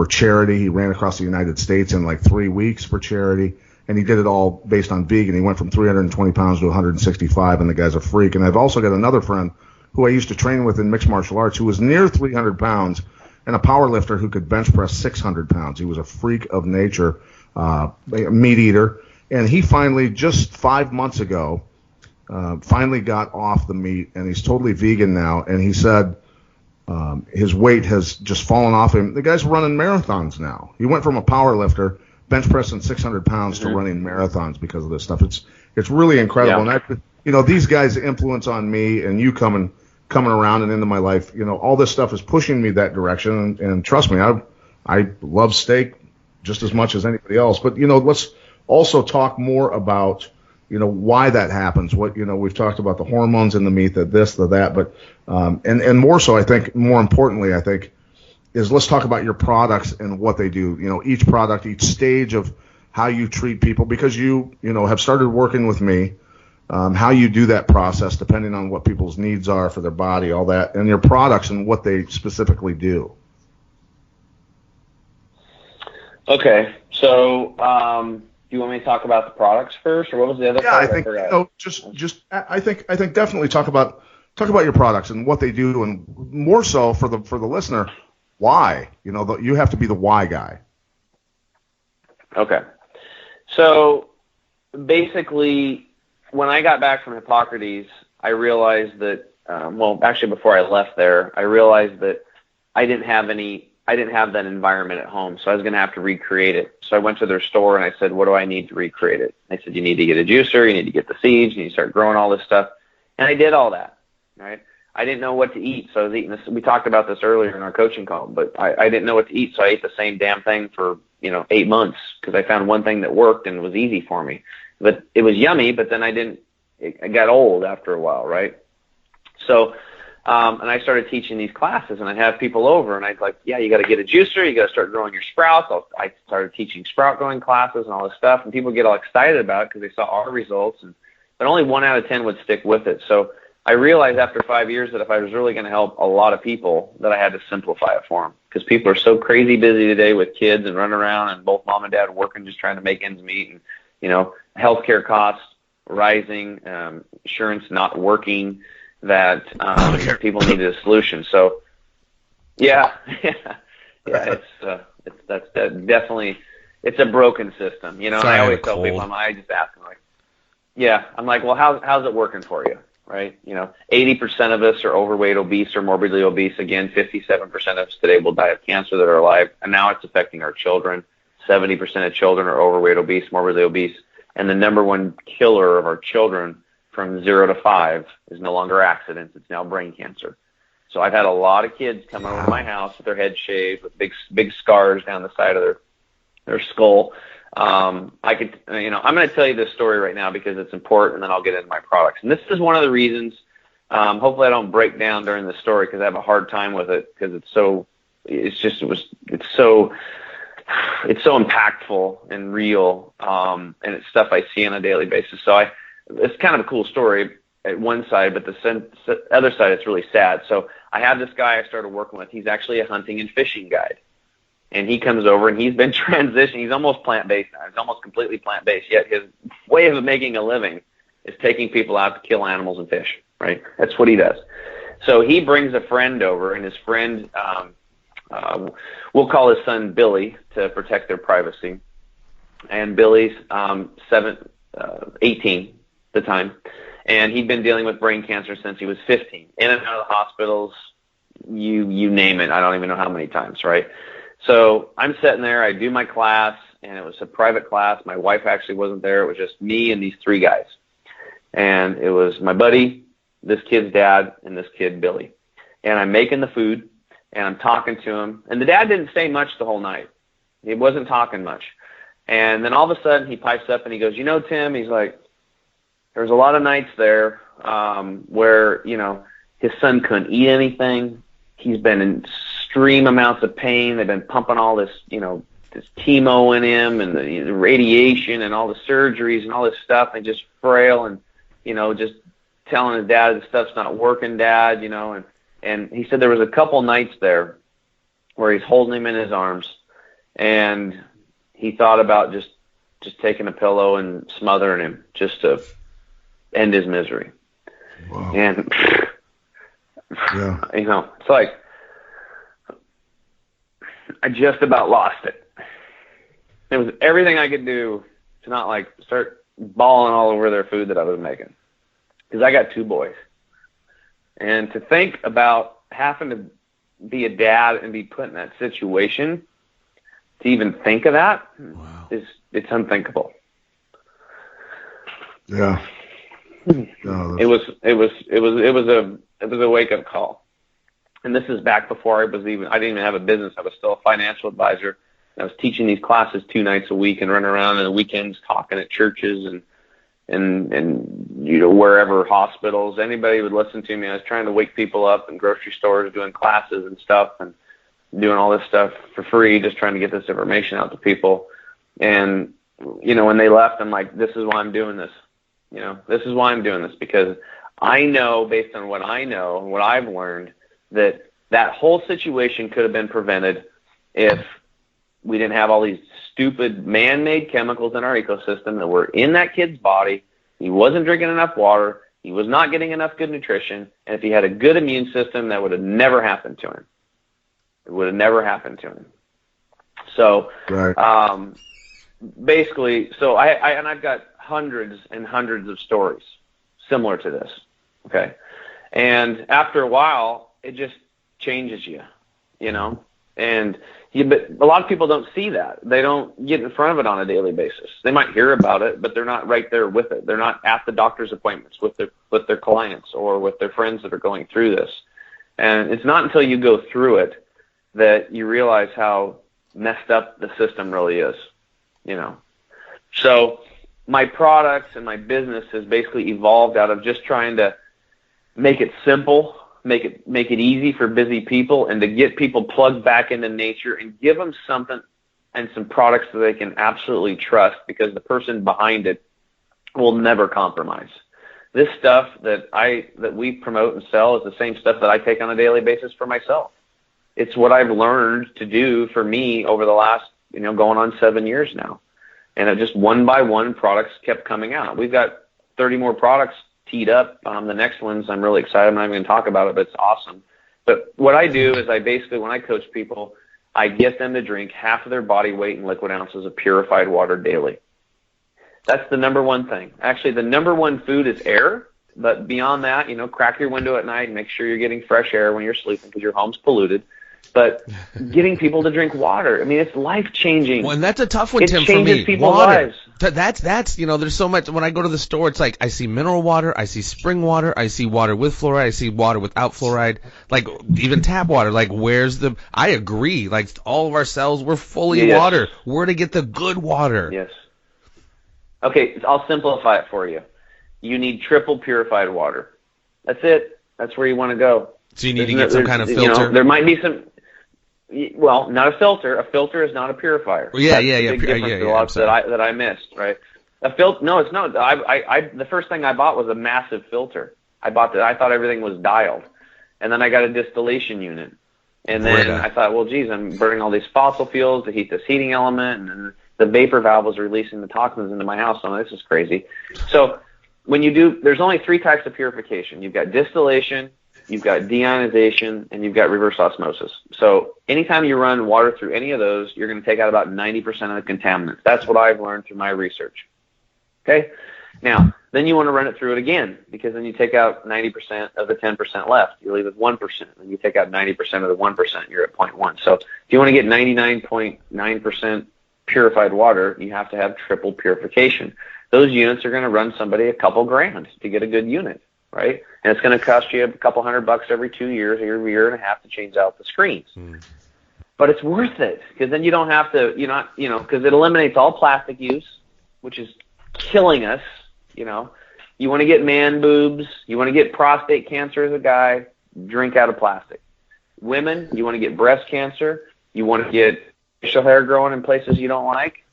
charity. He ran across the United States in like 3 weeks for charity, and he did it all based on vegan. He went from 320 pounds to 165, and the guy's a freak. And I've also got another friend who I used to train with in mixed martial arts who was near 300 pounds and a power lifter who could bench press 600 pounds. He was a freak of nature, meat eater, and he finally, just 5 months ago, finally got off the meat, and he's totally vegan now. And he said his weight has just fallen off him. The guy's running marathons now. He went from a power lifter, bench pressing 600 pounds, to running marathons because of this stuff. It's really incredible. And these guys' influence on me and you coming around and into my life, all this stuff is pushing me that direction. And trust me, I love steak just as much as anybody else. But let's also talk more about why that happens. What we've talked about the hormones in the meat, the this, the that, but and more so, I think, more importantly, I think, is let's talk about your products and what they do. Each product, each stage of how you treat people, because you have started working with me. How you do that process, depending on what people's needs are for their body, all that, and your products and what they specifically do. Okay, so do you want me to talk about the products first, or what was the other part? I think definitely talk about your products and what they do, and more so for the listener, why. You have to be the why guy. Okay, so basically, when I got back from Hippocrates, I realized that, actually before I left there, I realized that I didn't have that environment at home, so I was going to have to recreate it. So I went to their store and I said, what do I need to recreate it? They said, you need to get a juicer, you need to get the seeds, you need to start growing all this stuff. And I did all that, right? I didn't know what to eat, so I was eating this. We talked about this earlier in our coaching call, but I didn't know what to eat, so I ate the same damn thing for 8 months because I found one thing that worked and was easy for me. But it was yummy, but then I got old after a while, right? So, and I started teaching these classes, and I'd have people over, and I'd like, yeah, you got to get a juicer, you got to start growing your sprouts. I started teaching sprout growing classes and all this stuff, and people get all excited about it because they saw our results, but only 1 out of 10 would stick with it. So I realized after 5 years that if I was really going to help a lot of people, that I had to simplify it for them, because people are so crazy busy today with kids and running around, and both mom and dad working just trying to make ends meet, and healthcare costs rising, insurance not working, that people needed a solution. So it's definitely, it's a broken system. And I always tell people, I just ask them, I'm like, well, how's it working for you? Right? 80% of us are overweight, obese, or morbidly obese. Again, 57% of us today will die of cancer that are alive, and now it's affecting our children. 70% of children are overweight, obese, morbidly obese, and the number one killer of our children from 0 to 5 is no longer accidents; it's now brain cancer. So I've had a lot of kids come over to my house with their head shaved, with big scars down the side of their skull. I'm going to tell you this story right now because it's important, and then I'll get into my products. And this is one of the reasons, hopefully I don't break down during the story because I have a hard time with it because it's so impactful and real, and it's stuff I see on a daily basis. So it's kind of a cool story at one side, but the other side, it's really sad. So I have this guy I started working with. He's actually a hunting and fishing guide. And he comes over, and he's been transitioning. He's almost plant-based now. He's almost completely plant-based, yet his way of making a living is taking people out to kill animals and fish, right? That's what he does. So he brings a friend over, and his friend, we'll call his son Billy to protect their privacy. And Billy's 18 at the time, and he'd been dealing with brain cancer since he was 15. In and out of the hospitals, you name it. I don't even know how many times, right? So I'm sitting there, I do my class, and it was a private class. My wife actually wasn't there. It was just me and these 3 guys. And it was my buddy, this kid's dad, and this kid, Billy. And I'm making the food, and I'm talking to him. And the dad didn't say much the whole night. He wasn't talking much. And then all of a sudden he pipes up and he goes, Tim, he's like, there's a lot of nights there where, his son couldn't eat anything. He's been in extreme amounts of pain. They've been pumping all this, this chemo in him and the radiation and all the surgeries and all this stuff, and just frail and, just telling his dad this stuff's not working, Dad, and he said there was a couple nights there where he's holding him in his arms, and he thought about just taking a pillow and smothering him just to end his misery. Wow. And, yeah. It's like, I just about lost it. It was everything I could do to not start bawling all over their food that I was making, because I got 2 boys, and to think about having to be a dad and be put in that situation, to even think of that, wow, it's unthinkable. Yeah. No, it was a wake up call. And this is back before I didn't even have a business. I was still a financial advisor. I was teaching these classes 2 nights a week and running around on the weekends talking at churches and wherever, hospitals. Anybody would listen to me. I was trying to wake people up in grocery stores, doing classes and stuff, and doing all this stuff for free, just trying to get this information out to people. And, when they left, I'm like, this is why I'm doing this. This is why I'm doing this, because I know, based on what I know and what I've learned, that whole situation could have been prevented if we didn't have all these stupid man-made chemicals in our ecosystem that were in that kid's body. He wasn't drinking enough water. He was not getting enough good nutrition. And if he had a good immune system, that would have never happened to him. It would have never happened to him. So, right. Basically, so I've got hundreds and hundreds of stories similar to this. Okay. And after a while, it just changes you, and But a lot of people don't see that. They don't get in front of it on a daily basis. They might hear about it, but they're not right there with it. They're not at the doctor's appointments with their clients or with their friends that are going through this. And it's not until you go through it that you realize how messed up the system really is, you know. So my products and my business has basically evolved out of just trying to make it simple, make it easy for busy people, and to get people plugged back into nature and give them something and some products that they can absolutely trust, because the person behind it will never compromise. This stuff that we promote and sell is the same stuff that I take on a daily basis for myself. It's what I've learned to do for me over the last, going on 7 years now. And it just one by one products kept coming out. We've got 30 more products teed up. The next ones I'm really excited. I'm not even going to talk about it, but it's awesome. But what I do is I basically, when I coach people, I get them to drink half of their body weight in liquid ounces of purified water daily. That's the number one thing. Actually, the number one food is air. But beyond that, crack your window at night and make sure you're getting fresh air when you're sleeping, because your home's polluted. But getting people to drink water, I mean, it's life-changing. Well, and that's a tough one, Tim, for me. It changes people's water. lives. That's there's so much. When I go to the store, it's like I see mineral water, I see spring water, I see water with fluoride, I see water without fluoride, like even tap water. Like, I agree. Like, all of our cells, we're fully water. Where to get the good water? Yes. Okay, I'll simplify it for you. You need triple purified water. That's it. That's where you want to go. So you need to get some kind of filter? There might be some... Well, not a filter. A filter is not a purifier. Well, yeah. Big difference that I missed, right? No, it's not. The first thing I bought was a massive filter. I thought everything was dialed, and then I got a distillation unit, and then I thought, well, geez, I'm burning all these fossil fuels to heat this heating element, and then the vapor valve was releasing the toxins into my house. So this is crazy. So when you do, there's only 3 types of purification. You've got distillation, you've got deionization, and you've got reverse osmosis. So anytime you run water through any of those, you're going to take out about 90% of the contaminants. That's what I've learned through my research. Okay? Now, then you want to run it through it again, because then you take out 90% of the 10% left. You leave with 1%. And you take out 90% of the 1%. You're at 0.1. So if you want to get 99.9% purified water, you have to have triple purification. Those units are going to run somebody a couple grand to get a good unit, right? And it's going to cost you a couple $100 every 2 years or every year and a half to change out the screens. But it's worth it, because then you don't have to, because it eliminates all plastic use, which is killing us. You want to get man boobs, you want to get prostate cancer as a guy, drink out of plastic. Women, you want to get breast cancer, you want to get facial hair growing in places you don't like,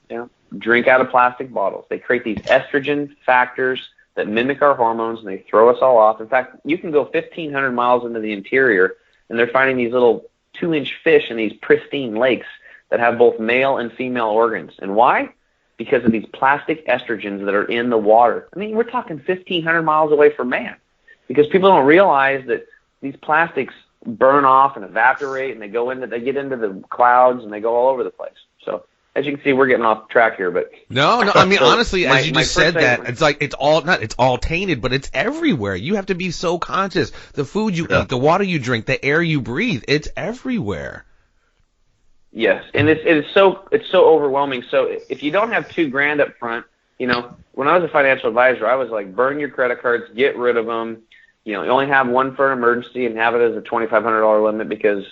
drink out of plastic bottles. They create these estrogen factors that mimic our hormones, and they throw us all off. In fact, you can go 1,500 miles into the interior, and they're finding these little 2-inch fish in these pristine lakes that have both male and female organs. And why? Because of these plastic estrogens that are in the water. I mean, we're talking 1,500 miles away from man, because people don't realize that these plastics burn off and evaporate, and they get into the clouds, and they go all over the place. So as you can see, we're getting off track here, but no. I mean, honestly, as you just said that, it's like it's all tainted, but it's everywhere. You have to be so conscious. The food you eat, the water you drink, the air you breathe, it's everywhere. Yes, and it's so overwhelming. So if you don't have $2,000 up front, when I was a financial advisor, I was like, burn your credit cards, get rid of them. You only have one for an emergency, and have it as a $2,500 limit, because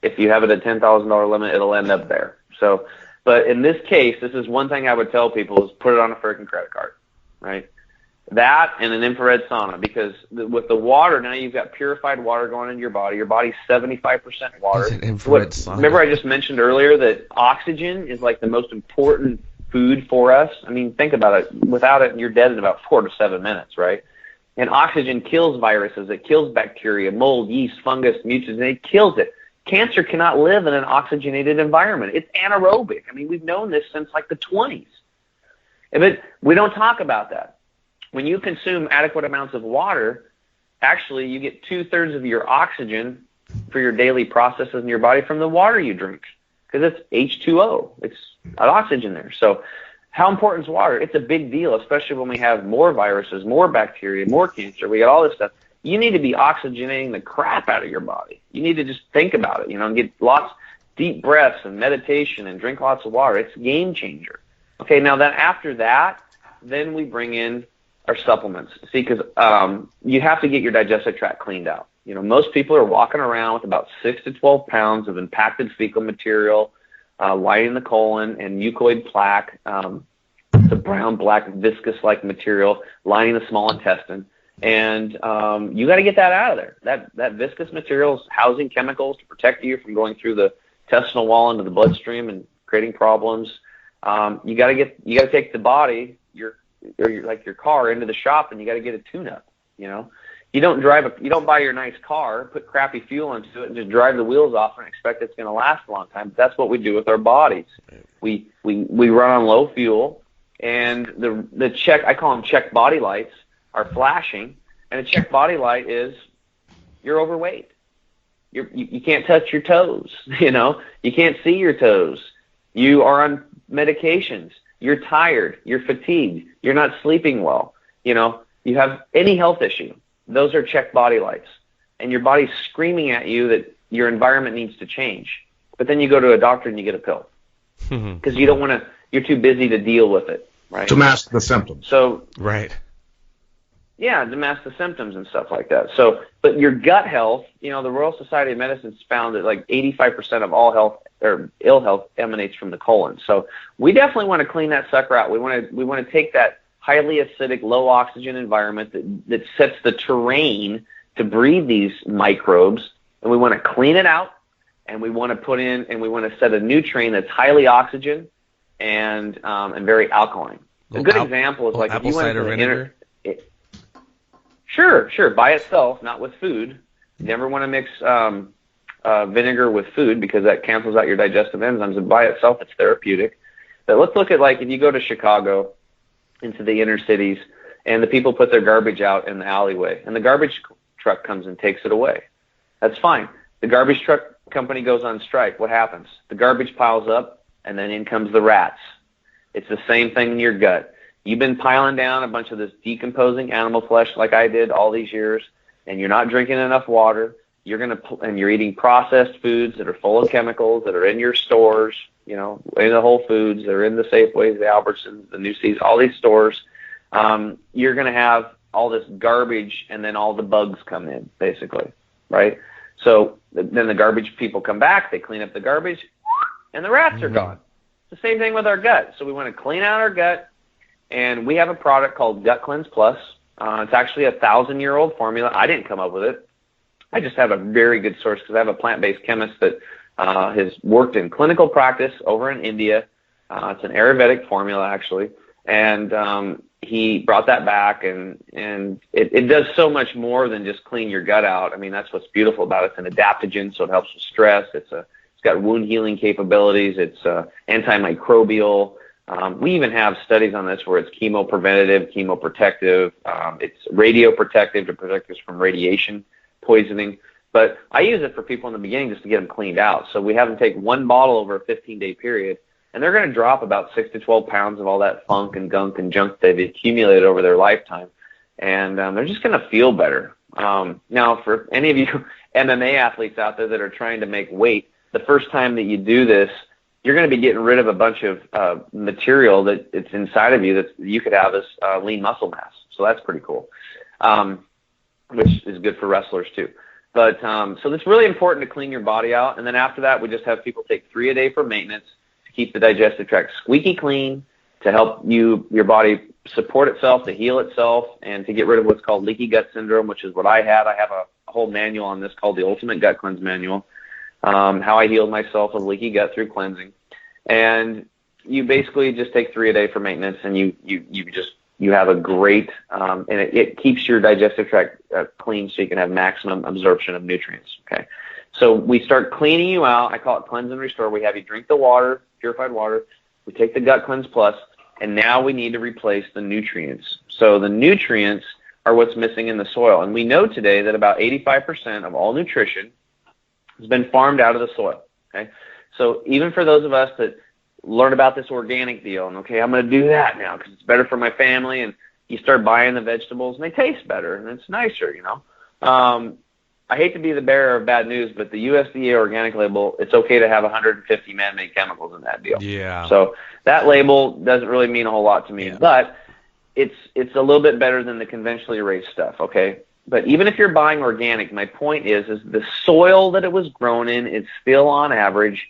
if you have it at $10,000 limit, it'll end up there. So. But in this case, this is one thing I would tell people is put it on a freaking credit card, right? That and an infrared sauna, because with the water, now you've got purified water going into your body. Your body's 75% water. It's an infrared sauna. Remember I just mentioned earlier that oxygen is like the most important food for us? I mean, think about it. Without it, you're dead in about 4 to 7 minutes, right? And oxygen kills viruses. It kills bacteria, mold, yeast, fungus, mutagens, and it kills it. Cancer cannot live in an oxygenated environment. It's anaerobic. I mean, we've known this since like the 20s. But we don't talk about that. When you consume adequate amounts of water, actually you get 2/3 of your oxygen for your daily processes in your body from the water you drink, because it's H2O. It's got oxygen there. So how important is water? It's a big deal, especially when we have more viruses, more bacteria, more cancer. We got all this stuff. You need to be oxygenating the crap out of your body. You need to just think about it, and get lots. deep breaths and meditation and drink lots of water. It's a game changer. Okay, now then after that, then we bring in our supplements. See, because you have to get your digestive tract cleaned out. You know, most people are walking around with about 6 to 12 pounds of impacted fecal material lining the colon and mucoid plaque, the brown, black, viscous-like material lining the small intestine. And you got to get that out of there. That viscous material is housing chemicals to protect you from going through the intestinal wall into the bloodstream and creating problems. You got to take the body, like your car, into the shop, and you got to get a tune-up. You know, you don't buy your nice car, put crappy fuel into it, and just drive the wheels off and expect it's going to last a long time. But that's what we do with our bodies. We run on low fuel, and the check, I call them check body lights, are flashing, and a check body light is you're overweight. You can't touch your toes. You know, you can't see your toes. You are on medications. You're tired. You're fatigued. You're not sleeping well. You know, you have any health issue. Those are check body lights, and your body's screaming at you that your environment needs to change. But then you go to a doctor and you get a pill because you don't want to. You're too busy to deal with it, right? To mask the symptoms. So right. Yeah, to mask the symptoms and stuff like that. So, but your gut health, you know, the Royal Society of Medicine's found that like 85% of all health or ill health emanates from the colon. So we definitely want to clean that sucker out. We want to take that highly acidic, low oxygen environment that sets the terrain to breed these microbes, and we want to clean it out, and we want to put in, and we want to set a new train that's highly oxygen and very alkaline. A good example is like if you went to the Sure, by itself, not with food. You never want to mix vinegar with food because that cancels out your digestive enzymes, and by itself it's therapeutic. But let's look at, like, if you go to Chicago, into the inner cities, and the people put their garbage out in the alleyway, and the garbage truck comes and takes it away. That's fine. The garbage truck company goes on strike. What happens? The garbage piles up, and then in comes the rats. It's the same thing in your gut. You've been piling down a bunch of this decomposing animal flesh like I did all these years, and you're not drinking enough water. And you're eating processed foods that are full of chemicals that are in your stores, you know, in the Whole Foods, they're in the Safeways, the Albertsons, the New Seas, all these stores. You're going to have all this garbage, and then all the bugs come in, basically, right? So then the garbage people come back, they clean up the garbage, and the rats are gone. It's the same thing with our gut. So we want to clean out our gut, and we have a product called Gut Cleanse Plus. It's actually a 1,000-year-old formula. I didn't come up with it. I just have a very good source because I have a plant-based chemist that has worked in clinical practice over in India. It's an Ayurvedic formula, actually, and he brought that back, and it does so much more than just clean your gut out. I mean, that's what's beautiful about it. It's an adaptogen, so it helps with stress. It's got wound healing capabilities. It's antimicrobial. We even have studies on this where it's chemopreventative, chemoprotective. It's radioprotective to protect us from radiation poisoning. But I use it for people in the beginning just to get them cleaned out. So we have them take one bottle over a 15-day period, and they're going to drop about 6 to 12 pounds of all that funk and gunk and junk they've accumulated over their lifetime. And they're just going to feel better. Now, for any of you MMA athletes out there that are trying to make weight, the first time that you do this, you're going to be getting rid of a bunch of material that it's inside of you that you could have as lean muscle mass. So that's pretty cool, which is good for wrestlers too. But so it's really important to clean your body out. And then after that, we just have people take 3 a day for maintenance to keep the digestive tract squeaky clean, to help your body support itself, to heal itself, and to get rid of what's called leaky gut syndrome, which is what I had. I have a whole manual on this called the Ultimate Gut Cleanse Manual, how I healed myself of leaky gut through cleansing. And you basically just take 3 a day for maintenance, and you have a great, and it keeps your digestive tract clean so you can have maximum absorption of nutrients, okay? So we start cleaning you out. I call it cleanse and restore. We have you drink the water, purified water. We take the Gut Cleanse Plus, and now we need to replace the nutrients. So the nutrients are what's missing in the soil. And we know today that about 85% of all nutrition has been farmed out of the soil, okay? So even for those of us that learn about this organic deal, and okay, I'm going to do that now because it's better for my family, and you start buying the vegetables, and they taste better, and it's nicer, you know. I hate to be the bearer of bad news, but the USDA organic label, it's okay to have 150 man-made chemicals in that deal. Yeah. So that label doesn't really mean a whole lot to me, but it's a little bit better than the conventionally raised stuff, okay? But even if you're buying organic, my point is the soil that it was grown in is still on average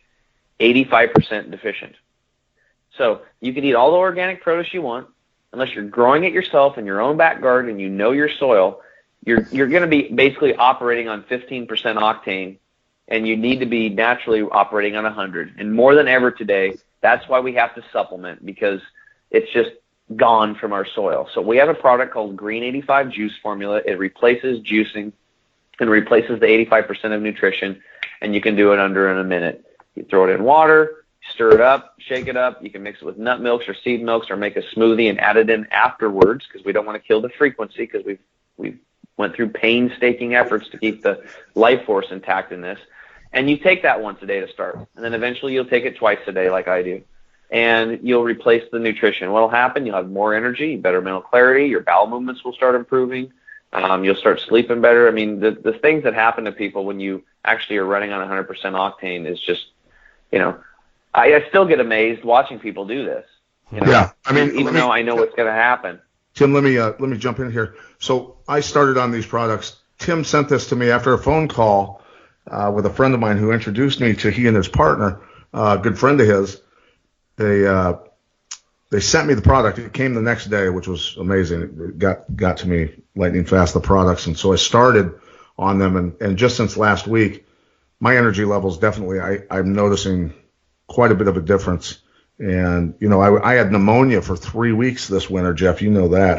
85% deficient. So you can eat all the organic produce you want, unless you're growing it yourself in your own back garden and you know your soil. You're going to be basically operating on 15% octane, and you need to be naturally operating on 100. And more than ever today, that's why we have to supplement, because it's just gone from our soil. So we have a product called Green 85 Juice Formula. It replaces juicing and replaces the 85% of nutrition, and you can do it under in a minute. You throw it in water, stir it up, shake it up. You can mix it with nut milks or seed milks or make a smoothie and add it in afterwards, because we don't want to kill the frequency, because we've went through painstaking efforts to keep the life force intact in this. And you take that once a day to start. And then eventually you'll take it twice a day like I do. And you'll replace the nutrition. What will happen? You'll have more energy, better mental clarity. Your bowel movements will start improving. You'll start sleeping better. I mean, the things that happen to people when you actually are running on 100% octane is just, I still get amazed watching people do this. Yeah. I mean, even though I know what's going to happen. Tim, let me jump in here. So I started on these products. Tim sent this to me after a phone call with a friend of mine who introduced me to he and his partner, a good friend of his. They sent me the product. It came the next day, which was amazing. It got to me lightning fast, the products. And so I started on them. And just since last week, my energy levels definitely, I'm noticing quite a bit of a difference. And, I had pneumonia for 3 weeks this winter, Jeff. You know that,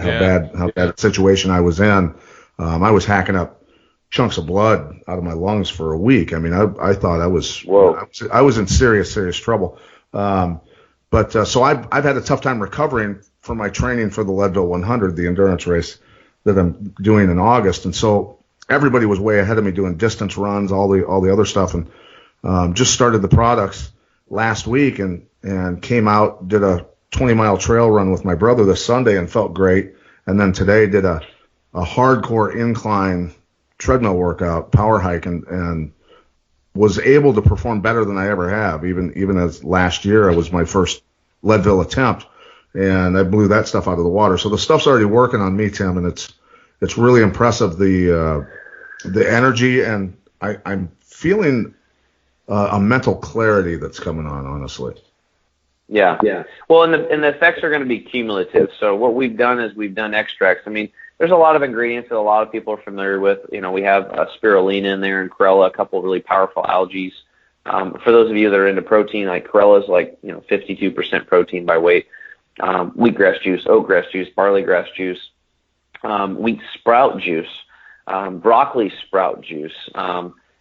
how bad a situation I was in. I was hacking up chunks of blood out of my lungs for a week. I mean, I thought I was in serious trouble. So I've had a tough time recovering from my training for the Leadville 100, the endurance race that I'm doing in August. And so everybody was way ahead of me doing distance runs, all the other stuff, and just started the products last week and came out, did a 20-mile trail run with my brother this Sunday and felt great. And then today did a hardcore incline treadmill workout, power hike, and was able to perform better than I ever have. Even as last year, it was my first Leadville attempt, and I blew that stuff out of the water. So the stuff's already working on me, Tim, and it's really impressive, the energy, and I'm feeling a mental clarity that's coming on, honestly. Yeah. Well, and the effects are going to be cumulative. So what we've done is we've done extracts. I mean, there's a lot of ingredients that a lot of people are familiar with. We have spirulina in there and chlorella, a couple of really powerful algae. For those of you that are into protein, like chlorella is like 52% protein by weight. Wheatgrass juice, oatgrass juice, barley grass juice, wheat sprout juice, broccoli sprout juice.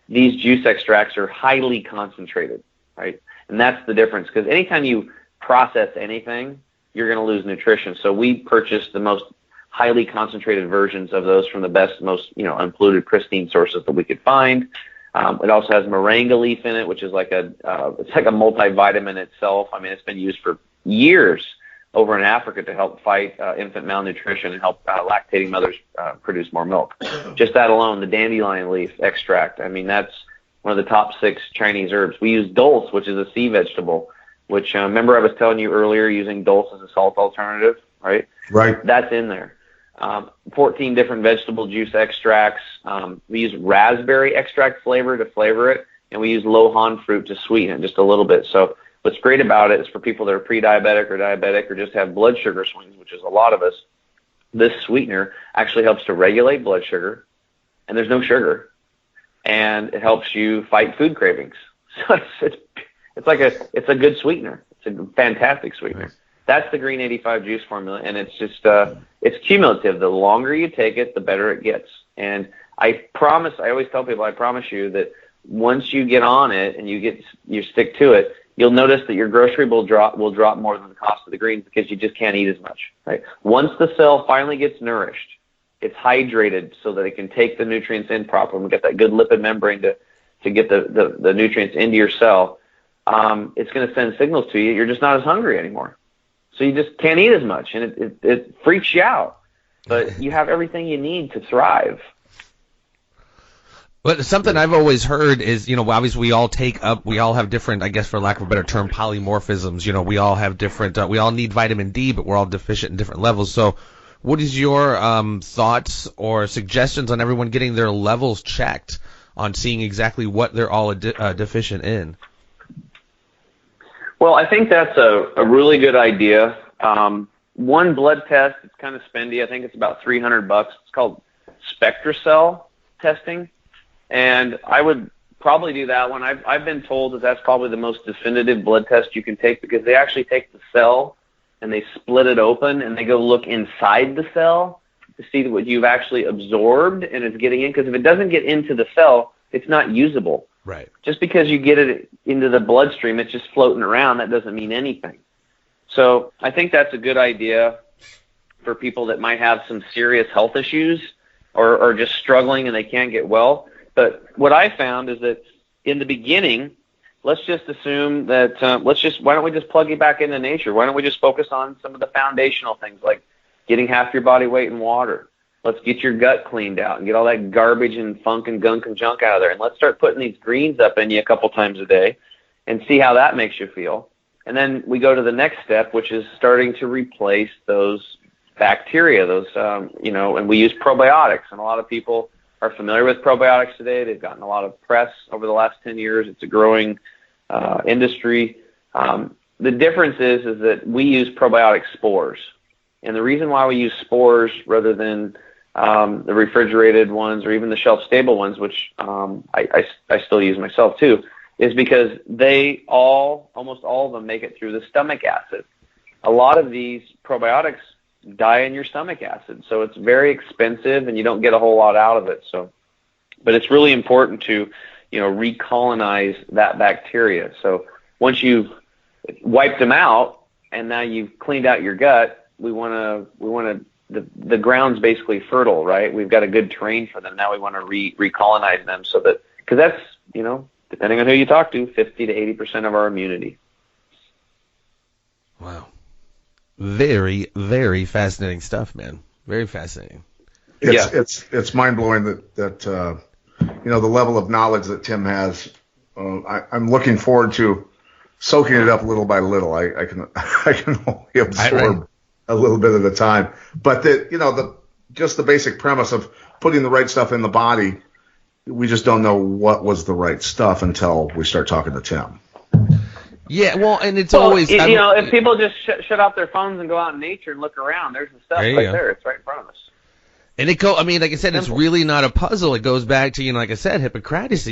These juice extracts are highly concentrated, right? And that's the difference, because anytime you process anything, you're going to lose nutrition. So we purchased the most highly concentrated versions of those from the best, most unpolluted, pristine sources that we could find. It also has moringa leaf in it, which is it's like a multivitamin itself. I mean, it's been used for years over in Africa to help fight infant malnutrition and help lactating mothers produce more milk. Just that alone, the dandelion leaf extract, I mean, that's one of the top 6 Chinese herbs. We use dulse, which is a sea vegetable, which remember I was telling you earlier, using dulse as a salt alternative, right? Right. That's in there. 14 different vegetable juice extracts. We use raspberry extract flavor to flavor it, and we use lohan fruit to sweeten it just a little bit. So what's great about it is for people that are pre-diabetic or diabetic or just have blood sugar swings, which is a lot of us, this sweetener actually helps to regulate blood sugar, and there's no sugar, and it helps you fight food cravings. So it's a good sweetener. It's a fantastic sweetener. Nice. That's the Green 85 juice formula, and it's just it's cumulative. The longer you take it, the better it gets. And I always tell people, I promise you that once you get on it and you stick to it, you'll notice that your grocery bill will drop more than the cost of the greens, because you just can't eat as much. Right? Once the cell finally gets nourished, it's hydrated so that it can take the nutrients in properly and get that good lipid membrane to get the nutrients into your cell. It's going to send signals to you. You're just not as hungry anymore. So you just can't eat as much, and it freaks you out. But you have everything you need to thrive. But something I've always heard is, obviously we all have different, I guess for lack of a better term, polymorphisms. We all have different, we all need vitamin D, but we're all deficient in different levels. So what is your thoughts or suggestions on everyone getting their levels checked on seeing exactly what they're all deficient in? Well, I think that's a really good idea. One blood test, it's kind of spendy. I think it's about $300. It's called SpectraCell testing. And I would probably do that one. I've been told that that's probably the most definitive blood test you can take, because they actually take the cell and they split it open and they go look inside the cell to see what you've actually absorbed and it's getting in. Because if it doesn't get into the cell, it's not usable. Right. Just because you get it into the bloodstream, it's just floating around. That doesn't mean anything. So I think that's a good idea for people that might have some serious health issues or just struggling and they can't get well. But what I found is that in the beginning, let's just assume that why don't we just plug you back into nature? Why don't we just focus on some of the foundational things like getting half your body weight in water? Let's get your gut cleaned out and get all that garbage and funk and gunk and junk out of there. And let's start putting these greens up in you a couple times a day and see how that makes you feel. And then we go to the next step, which is starting to replace those bacteria, and we use probiotics. And a lot of people are familiar with probiotics today. They've gotten a lot of press over the last 10 years. It's a growing industry. The difference is that we use probiotic spores. And the reason why we use spores rather than the refrigerated ones or even the shelf-stable ones, which I still use myself too, is because almost all of them make it through the stomach acid. A lot of these probiotics die in your stomach acid, so it's very expensive and you don't get a whole lot out of it. But it's really important to, recolonize that bacteria. So once you've wiped them out and now you've cleaned out your gut, the ground's basically fertile, right? We've got a good terrain for them. Now we want to recolonize them because that's, depending on who you talk to, 50 to 80% of our immunity. Wow. Very, very fascinating stuff, man. Very fascinating. It's mind-blowing that the level of knowledge that Tim has. I'm looking forward to soaking it up little by little. I can only absorb a little bit at a time. But just the basic premise of putting the right stuff in the body, we just don't know what was the right stuff until we start talking to Tim. Yeah, well, and it's always... if people just shut off their phones and go out in nature and look around, there's the stuff there. It's right in front of us. And like I said, it's really not a puzzle. It goes back to, like I said, Hippocrates,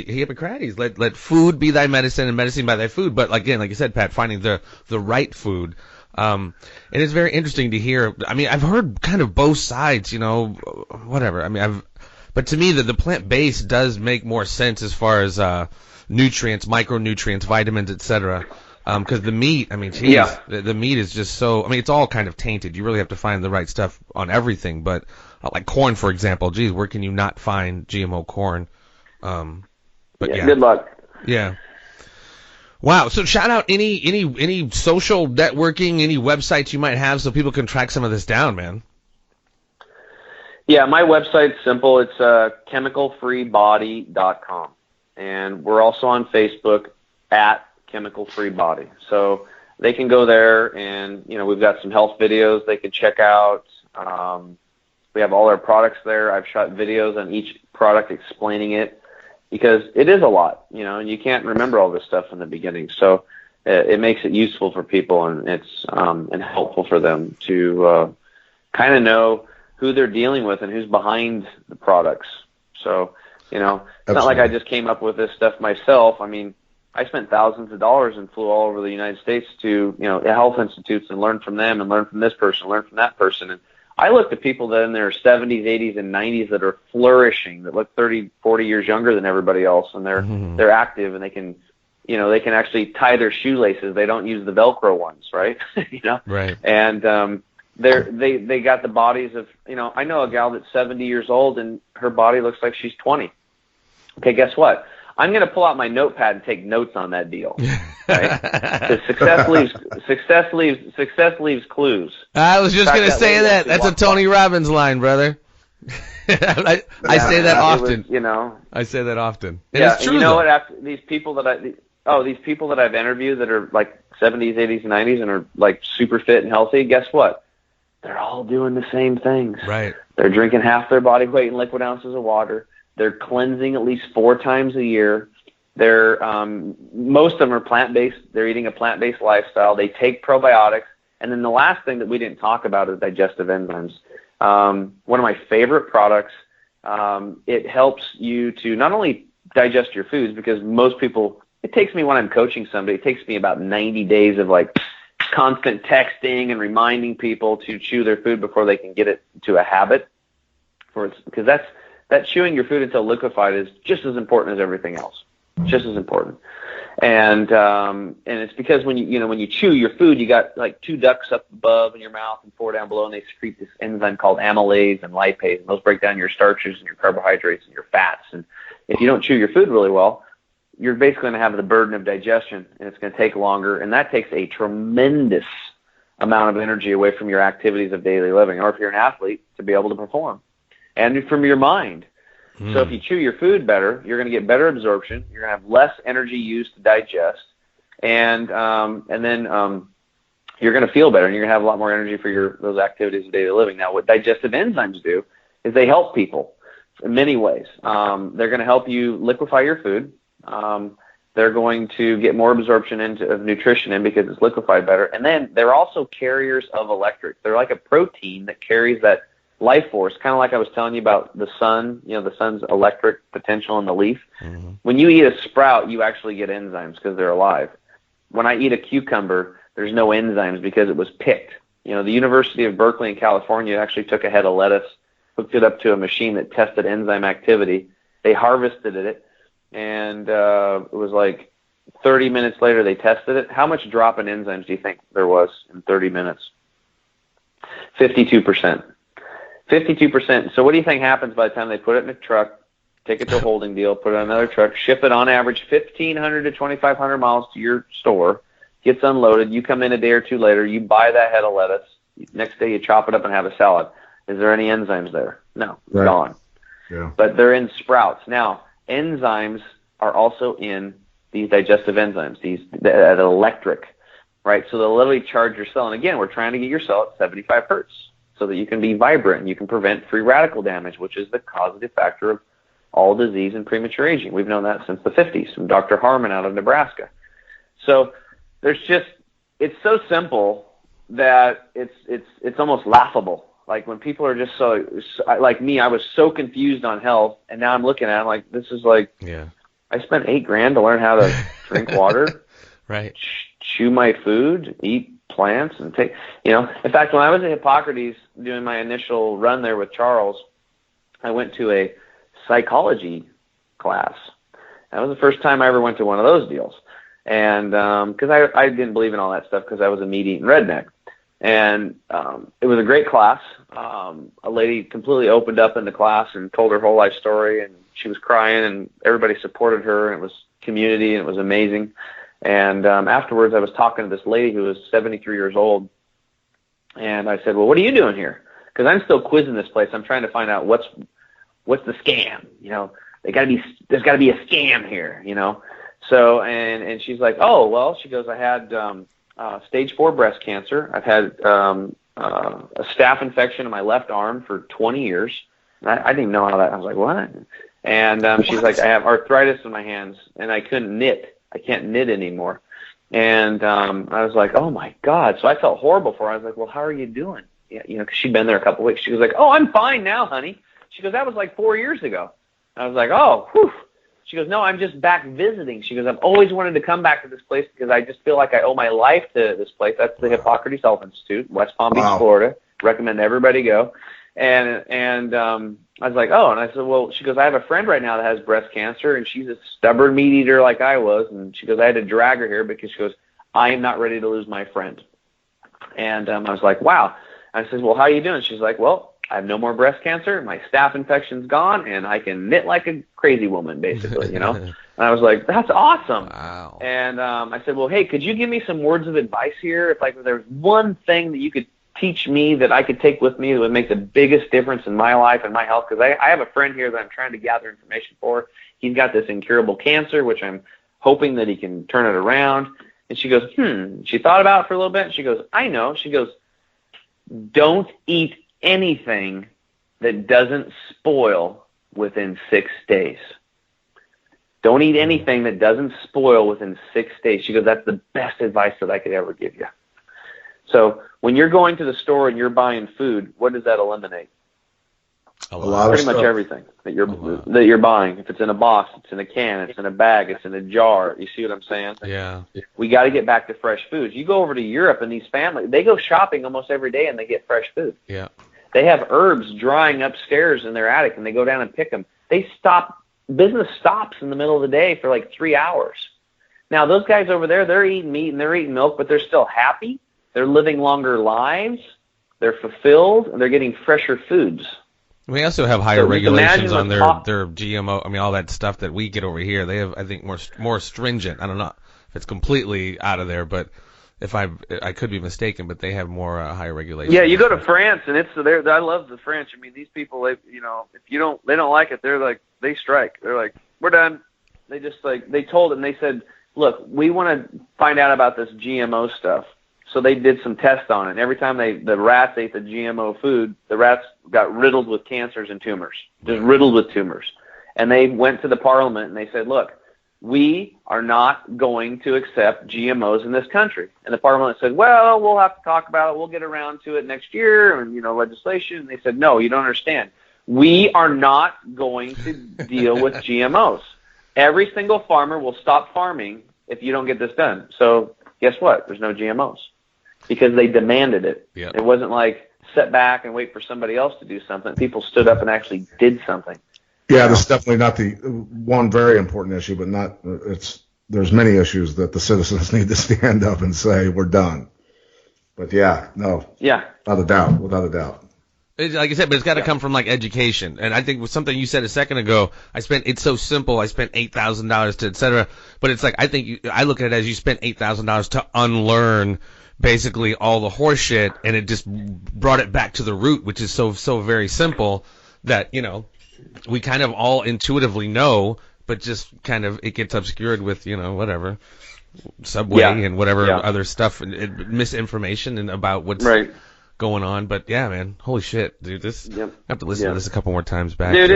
let food be thy medicine and medicine by thy food. But again, like you said, Pat, finding the right food. And it's very interesting to hear. I've heard kind of both sides, whatever. But to me, the plant-based does make more sense as far as nutrients, micronutrients, vitamins, etc. Because the meat, the meat is just so, it's all kind of tainted. You really have to find the right stuff on everything. But like corn, for example, geez, where can you not find GMO corn? Good luck. Yeah. Wow. So shout out any social networking, any websites you might have so people can track some of this down, man. Yeah, my website's simple. It's chemicalfreebody.com. And we're also on Facebook at Chemical Free Body. So they can go there and, we've got some health videos they can check out. We have all our products there. I've shot videos on each product explaining it because it is a lot, and you can't remember all this stuff in the beginning. So it makes it useful for people and it's and helpful for them to kind of know who they're dealing with and who's behind the products. So, it's not like I just came up with this stuff myself. I spent thousands of dollars and flew all over the United States to, health institutes and learn from them and learn from this person, learn from that person. And I looked at people that in their 70s, 80s, and 90s that are flourishing, that look 30, 40 years younger than everybody else, and they're active and they can actually tie their shoelaces. They don't use the Velcro ones, right? Right. And they got the bodies of, I know a gal that's 70 years old and her body looks like she's 20. Okay, guess what? I'm going to pull out my notepad and take notes on that deal. Right? Because success leaves clues. I was just going to say that. That's a Tony Robbins line, brother. I say that often. I say that often. And yeah, it's true, you know though. what? After these people that I've interviewed that are like 70s, 80s, 90s and are like super fit and healthy, guess what? They're all doing the same things. Right. They're drinking half their body weight in liquid ounces of water. They're cleansing at least 4 times a year. They're most of them are plant-based. They're eating a plant-based lifestyle. They take probiotics. And then the last thing that we didn't talk about is digestive enzymes. One of my favorite products. It helps you to not only digest your foods, because most people, it takes me when I'm coaching somebody, it takes me about 90 days of like constant texting and reminding people to chew their food before they can get it to a habit. Because that chewing your food until liquefied is just as important as everything else. Just as important. And it's because when you chew your food, you got like 2 ducts up above in your mouth and 4 down below, and they secrete this enzyme called amylase and lipase, and those break down your starches and your carbohydrates and your fats. And if you don't chew your food really well, you're basically going to have the burden of digestion, and it's going to take longer, and that takes a tremendous amount of energy away from your activities of daily living, or if you're an athlete, to be able to perform, and from your mind. So if you chew your food better, you're going to get better absorption. You're going to have less energy used to digest, and then you're going to feel better, and you're going to have a lot more energy for those activities of daily living. Now, what digestive enzymes do is they help people in many ways. They're going to help you liquefy your food. They're going to get more absorption of nutrition in because it's liquefied better, and then they're also carriers of electric. They're like a protein that carries that life force, kind of like I was telling you about the sun, the sun's electric potential in the leaf. Mm-hmm. When you eat a sprout, you actually get enzymes because they're alive. When I eat a cucumber, there's no enzymes because it was picked. The University of Berkeley in California actually took a head of lettuce, hooked it up to a machine that tested enzyme activity. They harvested it, and it was like 30 minutes later they tested it. How much drop in enzymes do you think there was in 30 minutes? 52%. 52%. So what do you think happens by the time they put it in a truck, take it to a holding deal, put it on another truck, ship it on average 1,500 to 2,500 miles to your store, gets unloaded, you come in a day or two later, you buy that head of lettuce, next day you chop it up and have a salad. Is there any enzymes there? No, right. Gone. Yeah. But they're in sprouts. Now, enzymes are also in these digestive enzymes, that electric, right? So they'll literally charge your cell. And again, we're trying to get your cell at 75 hertz. So that you can be vibrant and you can prevent free radical damage, which is the causative factor of all disease and premature aging. We've known that since the 50s from Dr. Harmon out of Nebraska. So it's so simple that it's almost laughable. Like when people are just so like me, I was so confused on health, and now I'm looking at it like, this is like, yeah, I spent $8,000 to learn how to drink water, right? Chew my food, eat plants, and take, in fact, when I was at Hippocrates doing my initial run there with Charles, I went to a psychology class. That was the first time I ever went to one of those deals. And because I didn't believe in all that stuff because I was a meat-eating redneck. And it was a great class. A lady completely opened up in the class and told her whole life story, and she was crying, and everybody supported her, and it was community, and it was amazing. And afterwards, I was talking to this lady who was 73 years old, and I said, well, what are you doing here? Because I'm still quizzing this place. I'm trying to find out what's the scam. There's got to be a scam here. So and she's like, oh, well, she goes, I had stage 4 breast cancer. I've had a staph infection in my left arm for 20 years. And I didn't even know how that. I was like, what? And she's like, I have arthritis in my hands, and I couldn't knit. I can't knit anymore. And I was like, oh, my God. So I felt horrible for her. I was like, well, how are you doing? Yeah, because she'd been there a couple of weeks. She was like, oh, I'm fine now, honey. She goes, that was like 4 years ago. I was like, oh, whew. She goes, no, I'm just back visiting. She goes, I've always wanted to come back to this place because I just feel like I owe my life to this place. That's the Hippocrates Health Institute, West Palm Beach, Florida. Recommend everybody go. And I was like, oh, and I said, well, she goes, I have a friend right now that has breast cancer, and she's a stubborn meat eater like I was. And she goes, I had to drag her here because she goes, I am not ready to lose my friend. And I was like, wow. I said, well, how are you doing? She's like, well, I have no more breast cancer. My staph infection's gone, and I can knit like a crazy woman, basically, And I was like, that's awesome. Wow. And I said, well, hey, could you give me some words of advice here? If there's one thing that you could teach me that I could take with me that would make the biggest difference in my life and my health? Because I have a friend here that I'm trying to gather information for. He's got this incurable cancer, which I'm hoping that he can turn it around. And she goes, She thought about it for a little bit. And she goes, I know. She goes, don't eat anything that doesn't spoil within 6 days. Don't eat anything that doesn't spoil within 6 days. She goes, that's the best advice that I could ever give you. So when you're going to the store and you're buying food, what does that eliminate? A lot Pretty of much stuff. everything that you're buying. If it's in a box, it's in a can, it's in a bag, it's in a jar. You see what I'm saying? Yeah. We got to get back to fresh foods. You go over to Europe and these families, they go shopping almost every day and they get fresh food. Yeah. They have herbs drying upstairs in their attic and they go down and pick them. Business stops in the middle of the day for like 3 hours. Now, those guys over there, they're eating meat and they're eating milk, but they're still happy. They're living longer lives. They're fulfilled, and they're getting fresher foods. We also have higher regulations on their top GMO. I mean, all that stuff that we get over here, they have, I think, more stringent. I don't know if it's completely out of there, but if I could be mistaken, but they have more higher regulations. Yeah, you go to France, and I love the French. I mean, these people, if they don't like it, they're like, they strike. They're like, we're done. They just they told them, they said, look, we want to find out about this GMO stuff. So they did some tests on it. And every time the rats ate the GMO food, the rats got riddled with cancers and tumors, just riddled with tumors. And they went to the parliament and they said, look, we are not going to accept GMOs in this country. And the parliament said, well, we'll have to talk about it. We'll get around to it next year and, legislation. And they said, no, you don't understand. We are not going to deal with GMOs. Every single farmer will stop farming if you don't get this done. So guess what? There's no GMOs because they demanded it. Yep. It wasn't like sit back and wait for somebody else to do something. People stood up and actually did something. Yeah, that's definitely not the one very important issue, but there's many issues that the citizens need to stand up and say, we're done. But yeah, no. Yeah. Without a doubt. Like I said, but it's got to come from like education. And I think with something you said a second ago, it's so simple. I spent $8,000 to et cetera. But it's like, I look at it as you spent $8,000 to unlearn basically all the horse shit, and it just brought it back to the root, which is so very simple that, we kind of all intuitively know, but just kind of it gets obscured with, whatever, Subway and whatever other stuff, and misinformation and about what's going on. But yeah, man, holy shit, dude, I have to listen to this a couple more times back. Dude,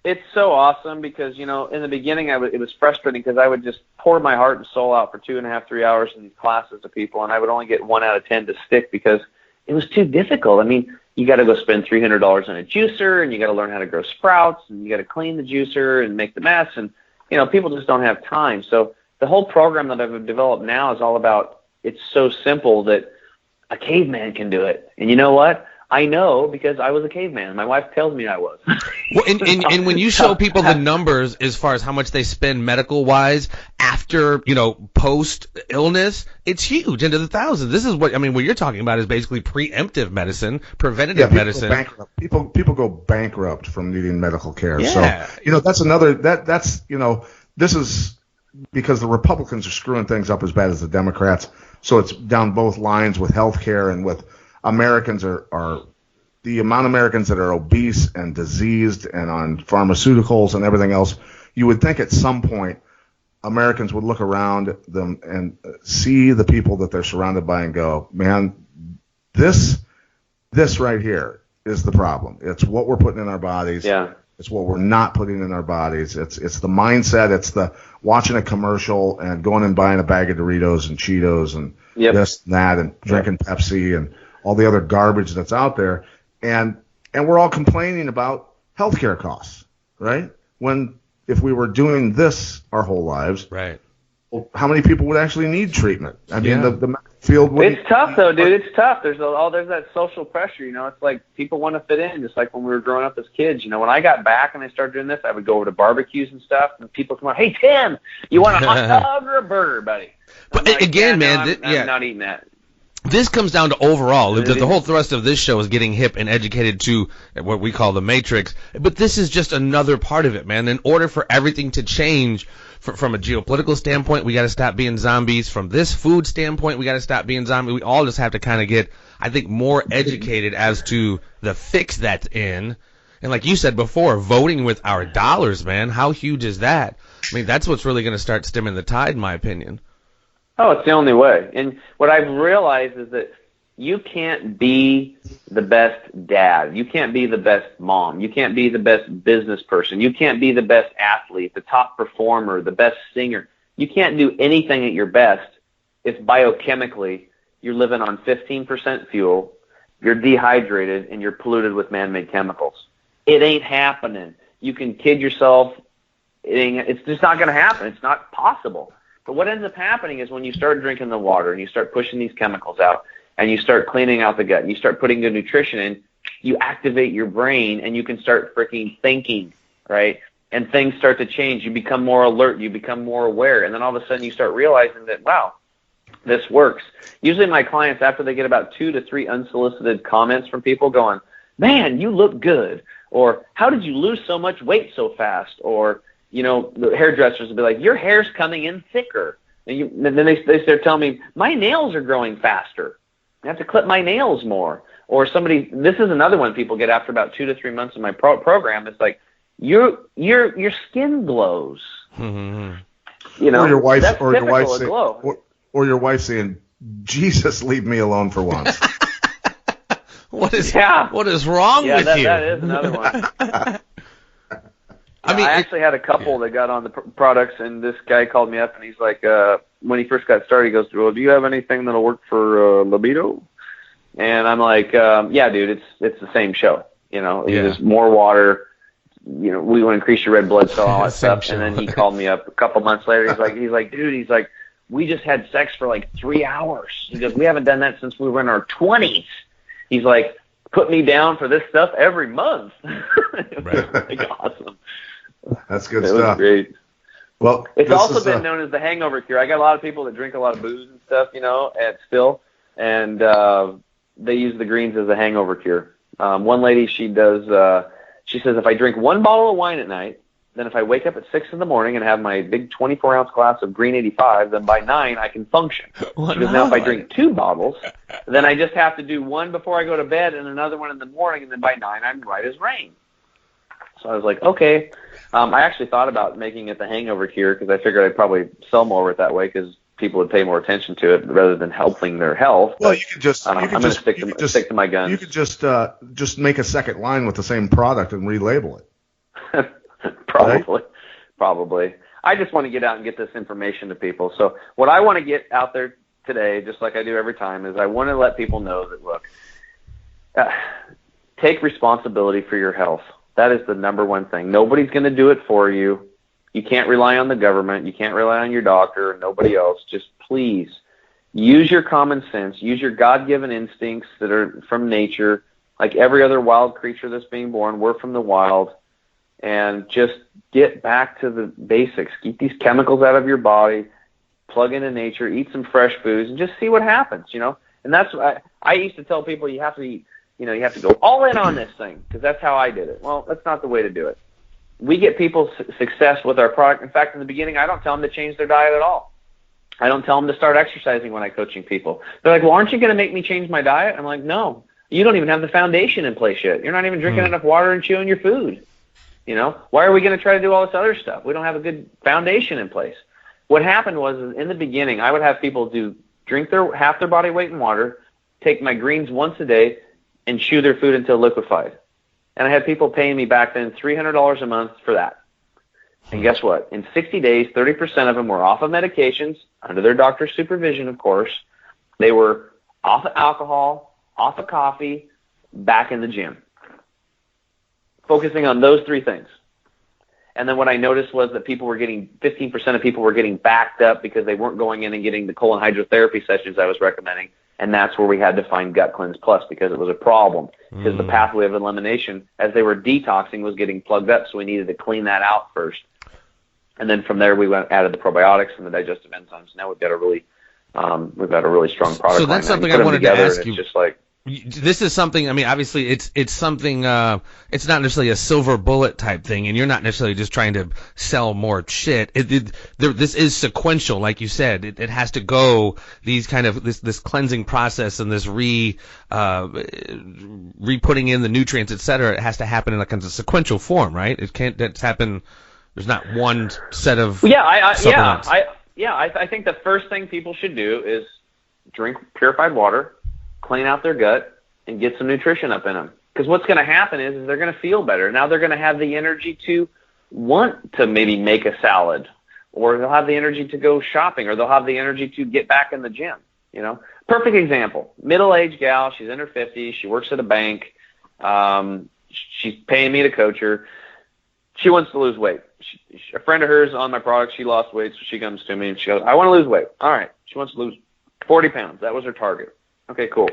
it's so awesome because, in the beginning it was frustrating because I would just pour my heart and soul out for 2.5, 3 hours in these classes to people, and I would only get 1 out of 10 to stick because it was too difficult. I mean, you got to go spend $300 on a juicer, and you got to learn how to grow sprouts, and you got to clean the juicer and make the mess, and people just don't have time. So the whole program that I've developed now is all about, it's so simple that a caveman can do it. And you know what? I know because I was a caveman. My wife tells me I was. Well, and when you show people the numbers as far as how much they spend medical-wise after, post-illness, it's huge, into the thousands. This is what you're talking about is basically preemptive medicine, preventative medicine. People go bankrupt from needing medical care. Yeah. So, that's another, this is because the Republicans are screwing things up as bad as the Democrats. So it's down both lines with healthcare and with Americans are the amount of Americans that are obese and diseased and on pharmaceuticals and everything else. You would think at some point Americans would look around them and see the people that they're surrounded by and go, man, this right here is the problem. It's what we're putting in our bodies. Yeah. It's what we're not putting in our bodies. It's the mindset. It's the watching a commercial and going and buying a bag of Doritos and Cheetos and this and that and drinking Pepsi and all the other garbage that's out there. And we're all complaining about healthcare costs, right? When if we were doing this our whole lives, right? Well, how many people would actually need treatment? I mean, the field would. It's tough though, dude. It's tough. There's that social pressure. It's like people want to fit in, just like when we were growing up as kids. When I got back and I started doing this, I would go over to barbecues and stuff, and people come out, "Hey Tim, you want a hot dog or a burger, buddy?" But like, again, no, man, I'm not eating that. This comes down to overall. The whole thrust of this show is getting hip and educated to what we call the matrix. But this is just another part of it, man. In order for everything to change, from a geopolitical standpoint, we got to stop being zombies. From this food standpoint, we got to stop being zombies. We all just have to kind of get, I think, more educated as to the fix that's in. And like you said before, voting with our dollars, man, how huge is that? I mean, that's what's really going to start stemming the tide, in my opinion. Oh, it's the only way. And what I've realized is that you can't be the best dad. You can't be the best mom. You can't be the best business person. You can't be the best athlete, the top performer, the best singer. You can't do anything at your best if biochemically you're living on 15% fuel, you're dehydrated, and you're polluted with man-made chemicals. It ain't happening. You can kid yourself. It's just not going to happen. It's not possible. But what ends up happening is when you start drinking the water and you start pushing these chemicals out and you start cleaning out the gut and you start putting good nutrition in, you activate your brain and you can start freaking thinking, right? And things start to change. You become more alert. You become more aware. And then all of a sudden you start realizing that, wow, this works. Usually my clients, after they get about 2 to 3 unsolicited comments from people going, man, you look good. Or how did you lose so much weight so fast? Or, you know, the hairdressers will be like, your hair's coming in thicker. And then they start telling me, my nails are growing faster. I have to clip my nails more. Or somebody, this is another one people get after about 2 to 3 months of my program. It's like, your skin glows. Mm-hmm. You know, or your wife, that's or your wife typical of say, glow. or your wife saying, Jesus, leave me alone for once. What is wrong with you? That is another one. I mean, I actually had a couple that got on the products, and this guy called me up, and he's like, when he first got started, he goes, well, do you have anything that'll work for libido? And I'm like, yeah, dude, it's the same show. You know, there's more water. You know, we want to increase your red blood cell, all that stuff. Show. And then he called me up a couple months later. He's like, dude, we just had sex for like 3 hours. He goes, we haven't done that since we were in our 20s. He's like, put me down for this stuff every month. It was like awesome. That's good stuff. It was great. Well, it's also been known as the hangover cure. I got a lot of people that drink a lot of booze and stuff, you know, and they use the greens as a hangover cure. One lady, she says if I drink 1 bottle of wine at night, then if I wake up at 6 in the morning and have my big 24-ounce glass of green 85, then by 9 I can function. Because now if I drink 2 bottles, then I just have to do 1 before I go to bed and another one in the morning, and then by 9 I'm right as rain. So I was like, okay. I actually thought about making it the hangover cure because I figured I'd probably sell more of it that way because people would pay more attention to it rather than helping their health. Well, but, you could just I'm going to stick to my guns. You could just make a second line with the same product and relabel it. Probably. I just want to get out and get this information to people. So what I want to get out there today, just like I do every time, is I want to let people know that, look, take responsibility for your health. That is the number one thing. Nobody's going to do it for you. You can't rely on the government. You can't rely on your doctor or nobody else. Just please use your common sense. Use your God-given instincts that are from nature. Like every other wild creature that's being born, we're from the wild. And just get back to the basics. Keep these chemicals out of your body. Plug into nature. Eat some fresh foods and just see what happens, you know. And that's what I used to tell people, you have to eat. You know, you have to go all in on this thing because that's how I did it. Well, that's not the way to do it. We get people success with our product. In fact, in the beginning, I don't tell them to change their diet at all. I don't tell them to start exercising when I'm coaching people. They're like, well, aren't you going to make me change my diet? I'm like, no. You don't even have the foundation in place yet. You're not even drinking enough water and chewing your food. You know, why are we going to try to do all this other stuff? We don't have a good foundation in place. What happened was in the beginning, I would have people drink half their body weight in water, take my greens once a day, and chew their food until liquefied. And I had people paying me back then $300 a month for that. And guess what? In 60 days, 30% of them were off of medications, under their doctor's supervision, of course. They were off of alcohol, off of coffee, back in the gym. Focusing on those 3 things. And then what I noticed was that 15% of people were getting backed up because they weren't going in and getting the colon hydrotherapy sessions I was recommending. And that's where we had to find Gut Cleanse Plus because it was a problem. Because the pathway of elimination, as they were detoxing, was getting plugged up. So we needed to clean that out first. And then from there, we added the probiotics and the digestive enzymes. Now we've got a really We've got a really strong product. So that's line. something I wanted to ask you. It's just like, this is something, I mean, obviously it's something, it's not necessarily a silver bullet type thing, and you're not necessarily just trying to sell more shit. This is sequential, like you said. It has to go these kind of, this cleansing process and this re-putting in the nutrients, et cetera. It has to happen in a kind of sequential form, right? It can't just happen, there's not one set of supplements. I think the first thing people should do is drink purified water, clean out their gut, and get some nutrition up in them. Because what's going to happen is they're going to feel better. Now they're going to have the energy to want to maybe make a salad, or they'll have the energy to go shopping, or they'll have the energy to get back in the gym. You know, perfect example, middle-aged gal, she's in her 50s, she works at a bank, she's paying me to coach her. She wants to lose weight. A friend of hers on my product, she lost weight, so she comes to me and she goes, I want to lose weight. All right, she wants to lose 40 pounds. That was her target. Okay, cool.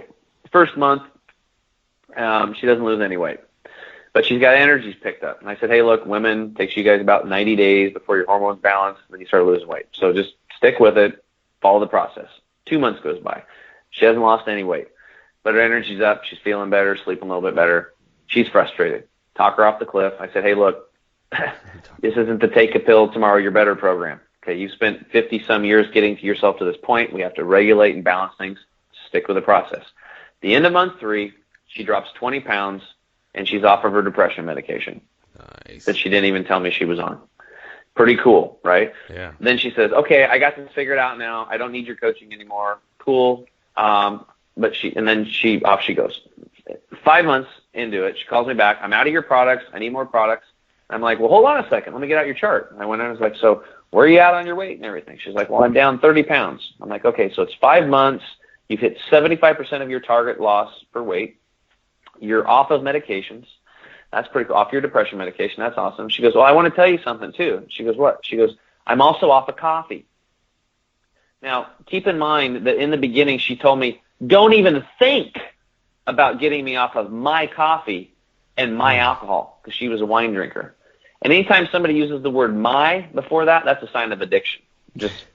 First month, she doesn't lose any weight, but she's got energies picked up. And I said, hey, look, women, takes you guys about 90 days before your hormones balance, and then you start losing weight. So just stick with it, follow the process. 2 months goes by. She hasn't lost any weight, but her energy's up. She's feeling better, sleeping a little bit better. She's frustrated. Talk her off the cliff. I said, hey, look, this isn't the take a pill tomorrow you're better program. Okay, you've spent 50-some years getting to yourself to this point. We have to regulate and balance things. Stick with the process. The end of month 3, she drops 20 pounds, and she's off of her depression medication that she didn't even tell me she was on. Pretty cool, right? Yeah. Then she says, okay, I got this figured out now. I don't need your coaching anymore. Cool. Off she goes. 5 months into it, she calls me back. I'm out of your products. I need more products. I'm like, well, hold on a second. Let me get out your chart. And I went in and was like, so where are you at on your weight and everything? She's like, well, I'm down 30 pounds. I'm like, okay, so it's 5 months. You've hit 75% of your target loss for weight. You're off of medications. That's pretty cool. Off your depression medication. That's awesome. She goes, well, I want to tell you something too. She goes, what? She goes, I'm also off of coffee. Now, keep in mind that in the beginning she told me, don't even think about getting me off of my coffee and my alcohol, because she was a wine drinker. And anytime somebody uses the word my before that, that's a sign of addiction. Just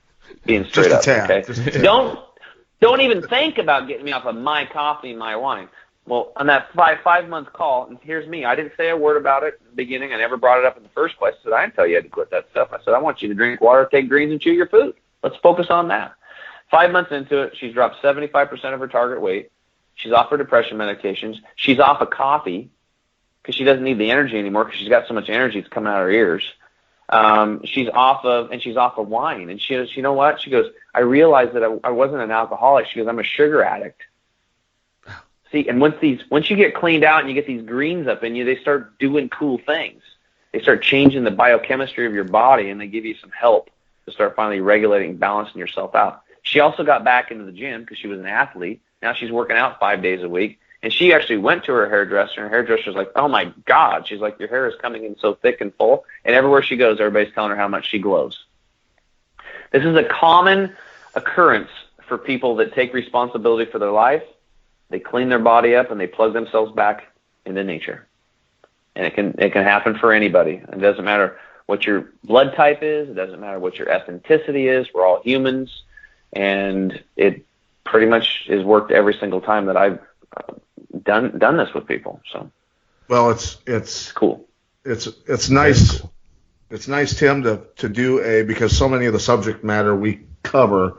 being straight up. Okay? Don't even think about getting me off of my coffee and my wine. Well, on that five-month call, and here's me. I didn't say a word about it in the beginning. I never brought it up in the first place. I said, I didn't tell you had to quit that stuff. I said, I want you to drink water, take greens, and chew your food. Let's focus on that. 5 months into it, she's dropped 75% of her target weight. She's off her depression medications. She's off of coffee because she doesn't need the energy anymore because she's got so much energy it's coming out of her ears. She's off of wine. And she goes, you know what? She goes, I realized that I wasn't an alcoholic. She goes, I'm a sugar addict. See, and once you get cleaned out and you get these greens up in you, they start doing cool things. They start changing the biochemistry of your body, and they give you some help to start finally regulating and balancing yourself out. She also got back into the gym because she was an athlete. Now she's working out 5 days a week. And she actually went to her hairdresser, and her hairdresser was like, oh, my God. She's like, your hair is coming in so thick and full. And everywhere she goes, everybody's telling her how much she glows. This is a common occurrence for people that take responsibility for their life. They clean their body up, and they plug themselves back into nature. And it can happen for anybody. It doesn't matter what your blood type is. It doesn't matter what your ethnicity is. We're all humans. And it pretty much has worked every single time that I've done this with people. So, well, it's cool. It's nice. Cool. It's nice, Tim, to do because so many of the subject matter we cover,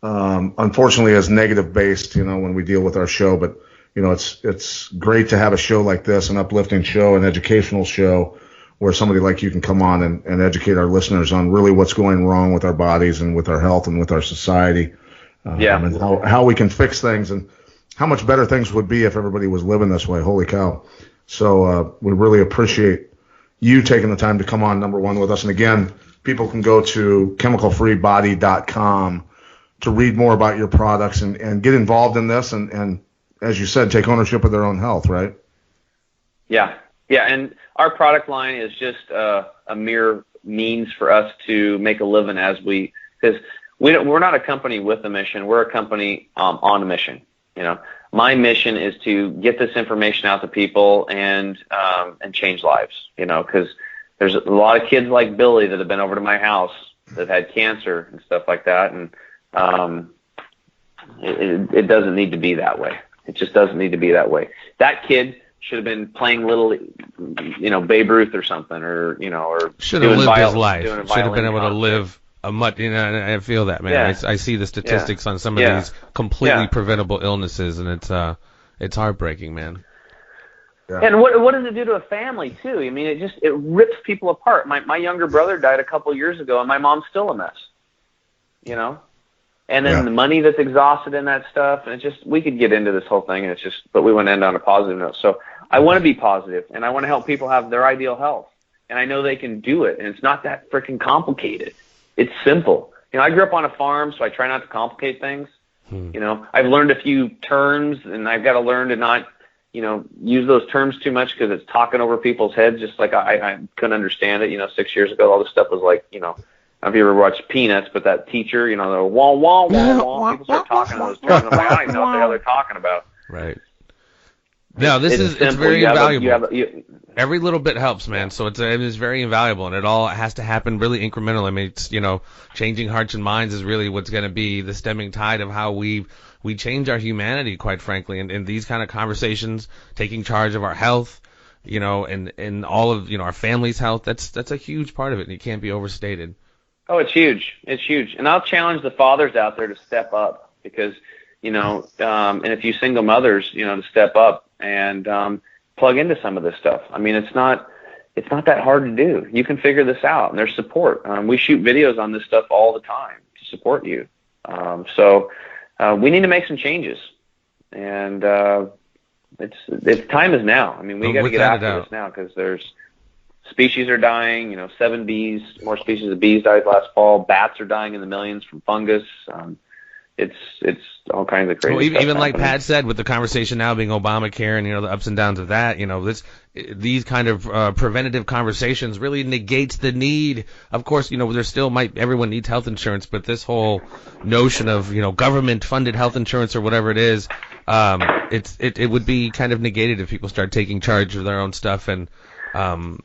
unfortunately, is negative based. When we deal with our show, but it's great to have a show like this, an uplifting show, an educational show, where somebody like you can come on and educate our listeners on really what's going wrong with our bodies and with our health and with our society, and how we can fix things and how much better things would be if everybody was living this way. Holy cow. So we really appreciate you taking the time to come on, number one, with us. And again, people can go to chemicalfreebody.com to read more about your products and get involved in this and, as you said, take ownership of their own health, right? Yeah. Yeah, and our product line is just a mere means for us to make a living because we're not a company with a mission. We're a company on a mission. My mission is to get this information out to people and change lives. Because there's a lot of kids like Billy that have been over to my house that had cancer and stuff like that, and it doesn't need to be that way. It just doesn't need to be that way. That kid should have been playing little, Babe Ruth or something, or should have lived his life. Should have been able to live a much. I feel that, man. Yeah. I see the statistics on some of these completely preventable illnesses, and it's heartbreaking, man. Yeah. And what does it do to a family too? I mean, it rips people apart. My younger brother died a couple years ago, and my mom's still a mess. And then the money that's exhausted in that stuff, and we could get into this whole thing, and but we want to end on a positive note. So I want to be positive, and I want to help people have their ideal health, and I know they can do it, and it's not that freaking complicated. It's simple. I grew up on a farm, so I try not to complicate things. I've learned a few terms, and I've got to learn to not, use those terms too much because it's talking over people's heads. Just like I couldn't understand it. 6 years ago, all this stuff was like, I don't know if you ever watched Peanuts, but that teacher, the wah, wah, wah, wah, people start talking in those terms. I'm like, I don't even know what the hell they're talking about. Right. No, it's very invaluable. Every little bit helps, man. So it's very invaluable, and it all has to happen really incrementally. I mean, it's, changing hearts and minds is really what's going to be the stemming tide of how we change our humanity, quite frankly. And in these kind of conversations, taking charge of our health, and all of, our family's health, that's a huge part of it, and it can't be overstated. Oh, it's huge. It's huge. And I'll challenge the fathers out there to step up because, and if you single mothers, to step up and plug into some of this stuff. I mean, it's not that hard to do. You can figure this out, and there's support. We shoot videos on this stuff all the time to support you. So we need to make some changes, and it's time is now. I mean, we got to get after this now because species are dying. 7 more species of bees died last fall. Bats are dying in the millions from fungus. It's all kinds of crazy stuff. Even like Pat said, with the conversation now being Obamacare and the ups and downs of that, these kind of preventative conversations really negates the need. Of course, there still everyone needs health insurance, but this whole notion of government funded health insurance or whatever it is, it would be kind of negated if people start taking charge of their own stuff and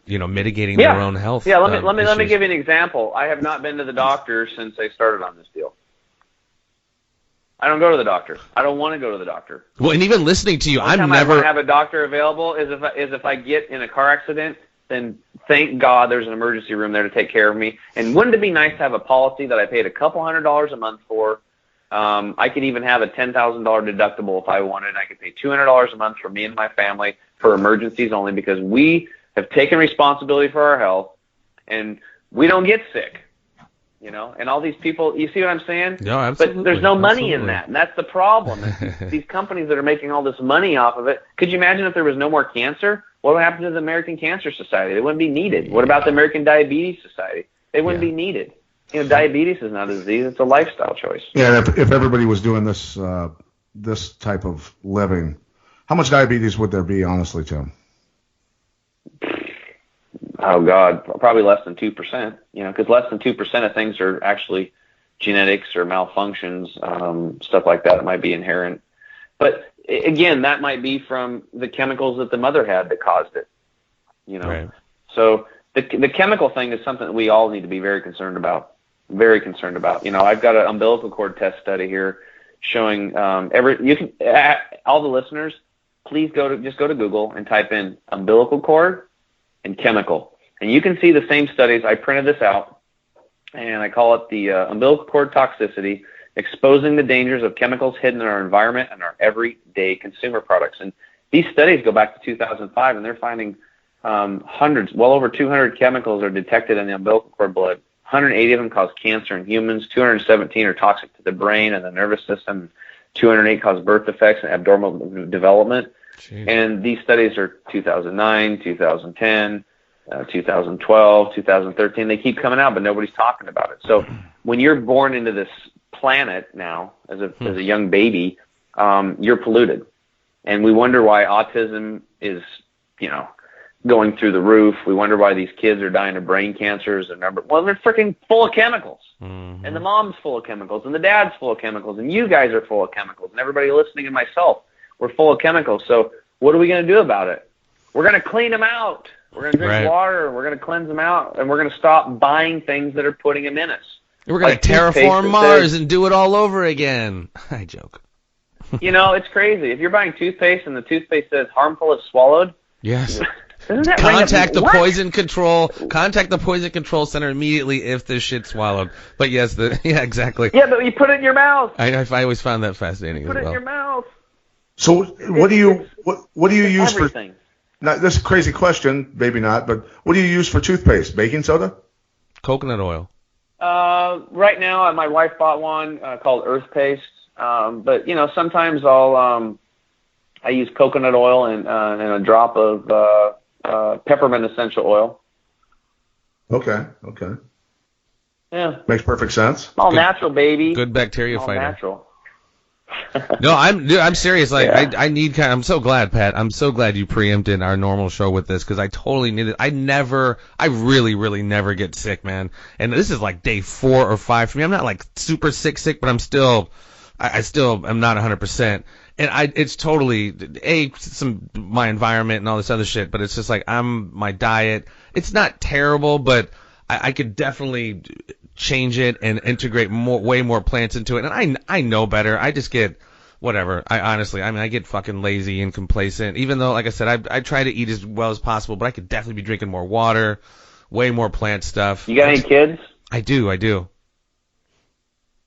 mitigating their own health. Yeah, let me give you an example. I have not been to the doctor since I started on this deal. I don't go to the doctor. I don't want to go to the doctor. Well, and even listening to you, I have a doctor available is if I get in a car accident, then thank God there's an emergency room there to take care of me. And wouldn't it be nice to have a policy that I paid a couple $100s a month for? I could even have a $10,000 deductible if I wanted. I could pay $200 a month for me and my family for emergencies only because we have taken responsibility for our health and we don't get sick. And all these people, you see what I'm saying? No, absolutely. But there's no money in that, and that's the problem. These companies that are making all this money off of it, could you imagine if there was no more cancer? What would happen to the American Cancer Society? They wouldn't be needed. What about the American Diabetes Society? They wouldn't be needed. Diabetes is not a disease; it's a lifestyle choice. Yeah, if everybody was doing this this type of living, how much diabetes would there be, honestly, Tim? Oh God, probably less than 2%. Because less than 2% of things are actually genetics or malfunctions, stuff like that. It might be inherent, but again, that might be from the chemicals that the mother had that caused it. Right. So the chemical thing is something that we all need to be very concerned about. Very concerned about. I've got an umbilical cord test study here showing all the listeners, please go to Google and type in umbilical cord and chemical. And you can see the same studies. I printed this out, and I call it the umbilical cord toxicity, exposing the dangers of chemicals hidden in our environment and our everyday consumer products. And these studies go back to 2005, and they're finding hundreds, well over 200 chemicals are detected in the umbilical cord blood. 180 of them cause cancer in humans. 217 are toxic to the brain and the nervous system. 208 cause birth defects and abnormal development. Jeez. And these studies are 2009, 2010, 2012, 2013. They keep coming out, but nobody's talking about it. So when you're born into this planet now as a young baby, you're polluted. And we wonder why autism is, going through the roof. We wonder why these kids are dying of brain cancers. Well, they're freaking full of chemicals. Mm-hmm. And the mom's full of chemicals, and the dad's full of chemicals, and you guys are full of chemicals, and everybody listening and myself, we're full of chemicals. So what are we going to do about it? We're going to clean them out. We're going to drink water. We're going to cleanse them out, and we're going to stop buying things that are putting them in us. We're going to terraform Mars and do it all over again. I joke. It's crazy. If you're buying toothpaste and the toothpaste says harmful if swallowed. Yes. Contact the poison control. Contact the poison control center immediately if this shit's swallowed. But yes, exactly. Yeah, but you put it in your mouth. I always found that fascinating. Put it in your mouth. So what do you use everything. for? Now, this is a crazy question, maybe not, but what do you use for toothpaste? Baking soda? Coconut oil. Right now, my wife bought one called Earth Paste. But sometimes I use coconut oil and a drop of peppermint essential oil. Okay. Yeah. Makes perfect sense. All natural, baby. Good bacteria all fighter. Natural. No, I'm serious. Like, yeah. I need I'm so glad, Pat. I'm so glad you preempted our normal show with this because I totally need it. I really, really never get sick, man. And this is like day 4 or 5 for me. I'm not like super sick, but I'm still, I still am not 100%. And it's totally, my environment and all this other shit, but it's just like my diet. It's not terrible, but I could definitely change it and integrate way more plants into it. And I know better. I just get whatever. I get fucking lazy and complacent. Even though, like I said, I try to eat as well as possible, but I could definitely be drinking more water, way more plant stuff. You got any kids? I do.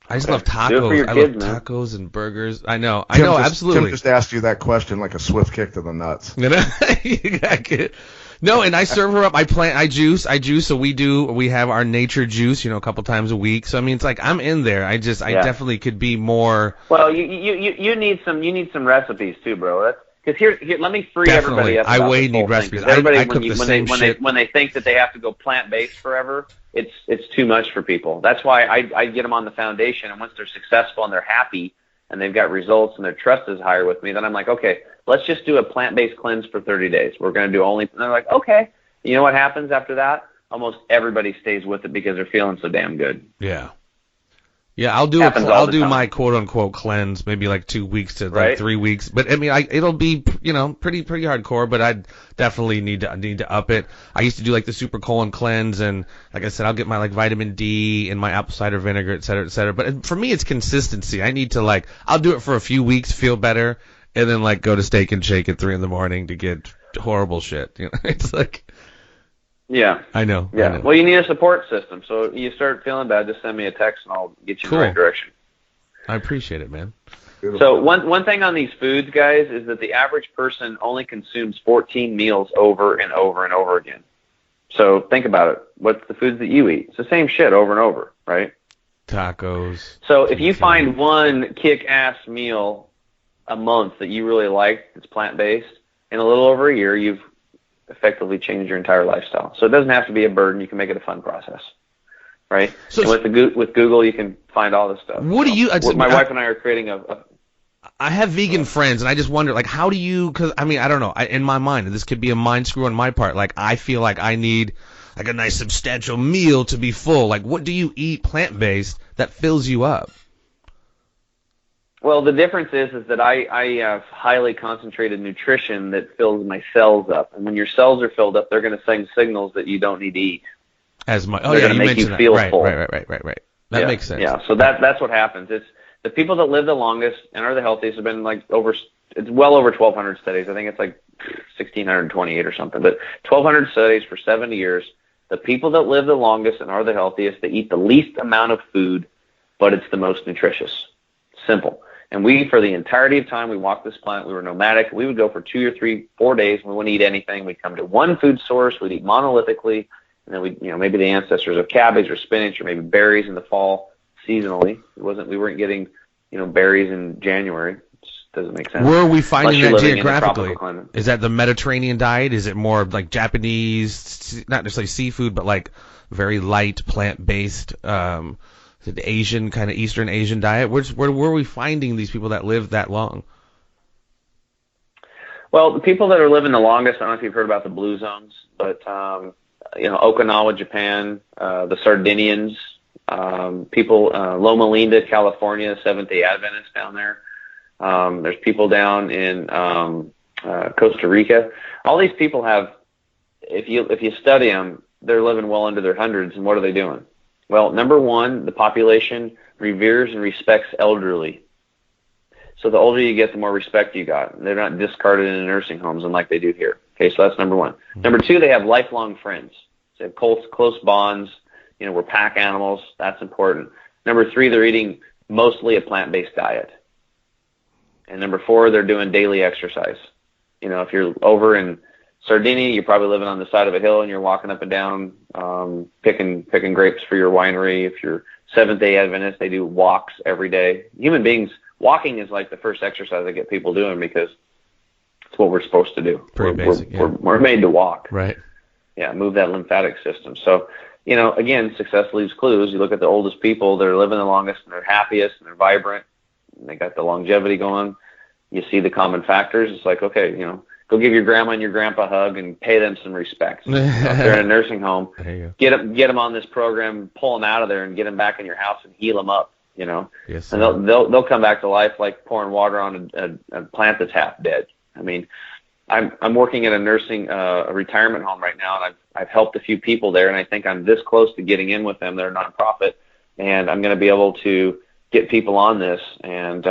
I just love tacos. Do it for your kids, man. Tacos and burgers. I know, absolutely. Tim just asked you that question like a swift kick to the nuts. No, and I serve her up. I juice. So we have our nature juice, a couple times a week. So I mean, it's like I'm in there. I definitely could be more. Well, you need some recipes too, bro. Because here, let me free everybody up. I way need recipes. Everybody, I cook the same shit. When they think that they have to go plant-based forever, it's too much for people. That's why I get them on the foundation, and once they're successful and they're happy and they've got results and their trust is higher with me, then I'm like, okay, let's just do a plant-based cleanse for 30 days. We're going to do only, and they're like, okay. You know what happens after that? Almost everybody stays with it because they're feeling so damn good. Yeah. Yeah, I'll do my quote unquote cleanse, maybe like 2 weeks to like 3 weeks. But I mean, it'll be pretty hardcore. But I definitely need to up it. I used to do like the super colon cleanse, and like I said, I'll get my like vitamin D and my apple cider vinegar, et cetera, et cetera. But for me, it's consistency. I need to I'll do it for a few weeks, feel better, and then go to Steak and Shake at 3 a.m. to get horrible shit. It's like. Yeah. I know. Well, you need a support system. So you start feeling bad, just send me a text and I'll get you in the right direction. I appreciate it, man. So one thing on these foods, guys, is that the average person only consumes 14 meals over and over and over again. So think about it. What's the foods that you eat? It's the same shit over and over, right? Tacos. So if you find one kick-ass meal a month that you really like that's plant-based, in a little over a year, you've effectively change your entire lifestyle. So it doesn't have to be a burden. You can make it a fun process, right? So and with Google, you can find all this stuff. What do you? My wife and I are creating I have vegan friends, and I just wonder, how do you? Because I mean, I don't know. In my mind, this could be a mind screw on my part. I feel like I need a nice substantial meal to be full. What do you eat plant-based that fills you up? Well, the difference is that I have highly concentrated nutrition that fills my cells up. And when your cells are filled up, they're going to send signals that you don't need to eat. As much. They're going to make you feel full. Right. That makes sense. Yeah, so that's what happens. It's the people that live the longest and are the healthiest have been it's well over 1,200 studies. I think it's 1,628 or something. But 1,200 studies for 70 years. The people that live the longest and are the healthiest, they eat the least amount of food, but it's the most nutritious. Simple. And we, for the entirety of time we walked this planet, we were nomadic. We would go for 2 or 3, 4 days. We wouldn't eat anything. We'd come to one food source. We'd eat monolithically. And then maybe the ancestors of cabbage or spinach or maybe berries in the fall seasonally. We weren't getting, berries in January. It just doesn't make sense. Where are we finding that geographically? Is that the Mediterranean diet? Is it more Japanese, not necessarily seafood, but very light plant-based, the Asian kind of Eastern Asian diet? Where were we finding these people that live that long? Well, the people that are living the longest, I don't know if you've heard about the blue zones, but Okinawa, Japan, the Sardinians, people, Loma Linda, California, Seventh-day Adventists down there. There's people down in Costa Rica. All these people have, if you study them, they're living well into their hundreds, and what are they doing? Well, number one, the population reveres and respects elderly. So the older you get, the more respect you got. They're not discarded in nursing homes unlike they do here. Okay, so that's number one. Mm-hmm. Number two, they have lifelong friends. So they have close bonds. You know, we're pack animals. That's important. Number three, they're eating mostly a plant-based diet. And number four, they're doing daily exercise. You know, if you're over in Sardinia, you're probably living on the side of a hill and you're walking up and down, picking grapes for your winery. If you're Seventh-day Adventist, they do walks every day. Human beings, walking is like the first exercise I get people doing because it's what we're supposed to do. We're made to walk. Right. Yeah, move that lymphatic system. So, you know, again, success leaves clues. You look at the oldest people, they're living the longest and they're happiest and they're vibrant and they got the longevity going. You see the common factors. It's like, okay, you know, go give your grandma and your grandpa a hug and pay them some respect. You know, if they're in a nursing home, get them on this program, pull them out of there and get them back in your house and heal them up, you know. Yes, and they'll come back to life like pouring water on a plant that's half dead. I mean, I'm working at a retirement home right now, and I've helped a few people there, and I think I'm this close to getting in with them. They're a nonprofit, and I'm going to be able to get people on this, and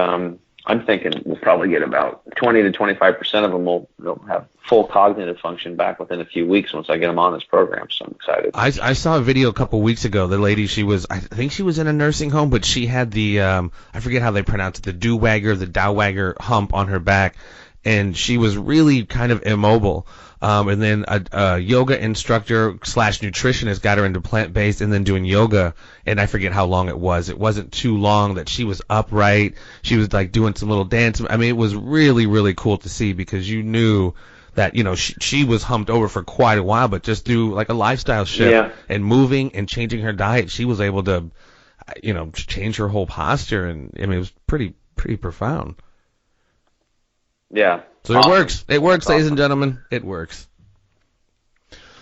I'm thinking we'll probably get about 20 to 25% of them will have full cognitive function back within a few weeks once I get them on this program. So I'm excited. I saw a video a couple weeks ago. The lady, I think she was in a nursing home, but she had the, I forget how they pronounce it, the dowagger hump on her back, and she was really kind of immobile. And then a yoga instructor / nutritionist got her into plant-based and then doing yoga, and I forget how long it was. It wasn't too long that she was upright. She was like doing some little dance. I mean, it was really, really cool to see because you knew that, you know, she was humped over for quite a while, but just through like a lifestyle shift and moving and changing her diet, she was able to, you know, change her whole posture. And I mean, it was pretty profound. Yeah. So it works. It works, ladies and gentlemen. It works.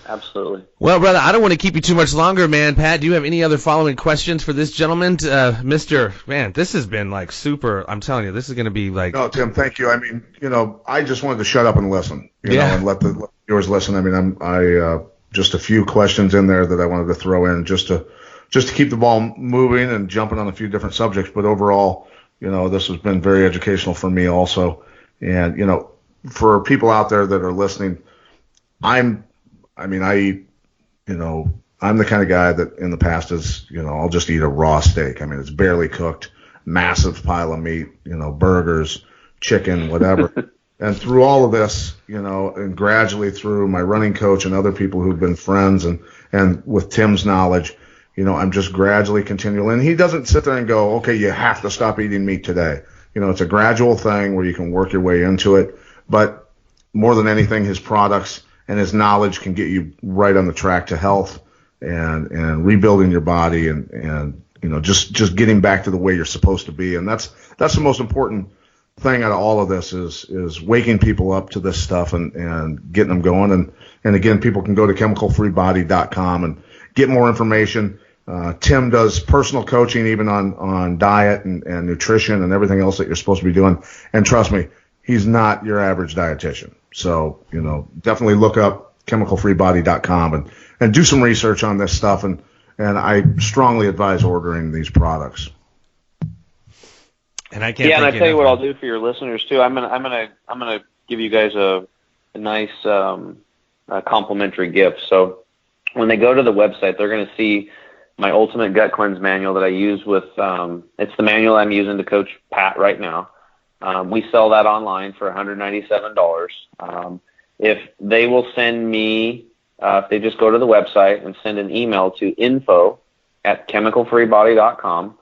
Absolutely. Well, brother, I don't want to keep you too much longer, man. Pat, do you have any other following questions for this gentleman? Man, this has been like super. I'm telling you, this is going to be like. No, Tim, thank you. I mean, you know, I just wanted to shut up and listen, you know, and let the viewers listen. I mean, I just a few questions in there that I wanted to throw in just to keep the ball moving and jumping on a few different subjects. But overall, you know, this has been very educational for me also. And, you know, for people out there that are listening, I'm the kind of guy that in the past is, you know, I'll just eat a raw steak. I mean, it's barely cooked, massive pile of meat, you know, burgers, chicken, whatever. And through all of this, you know, and gradually through my running coach and other people who've been friends and with Tim's knowledge, you know, I'm just gradually continuing. And he doesn't sit there and go, okay, you have to stop eating meat today. You know, it's a gradual thing where you can work your way into it. But more than anything, his products and his knowledge can get you right on the track to health and rebuilding your body and you know, just getting back to the way you're supposed to be. And that's the most important thing out of all of this is waking people up to this stuff and getting them going. And again, people can go to chemicalfreebody.com and get more information. Tim does personal coaching even on diet and nutrition and everything else that you're supposed to be doing. And trust me, he's not your average dietitian. So, you know, definitely look up chemicalfreebody.com and do some research on this stuff. And I strongly advise ordering these products. And I can't. Yeah, and I tell you what I'll do for your listeners too. I'm gonna give you guys a nice complimentary gift. So when they go to the website, they're going to see my Ultimate Gut Cleanse manual that I use with. It's the manual I'm using to coach Pat right now. We sell that online for $197. If they will send me, if they just go to the website and send an email to info@chemicalfreebody.com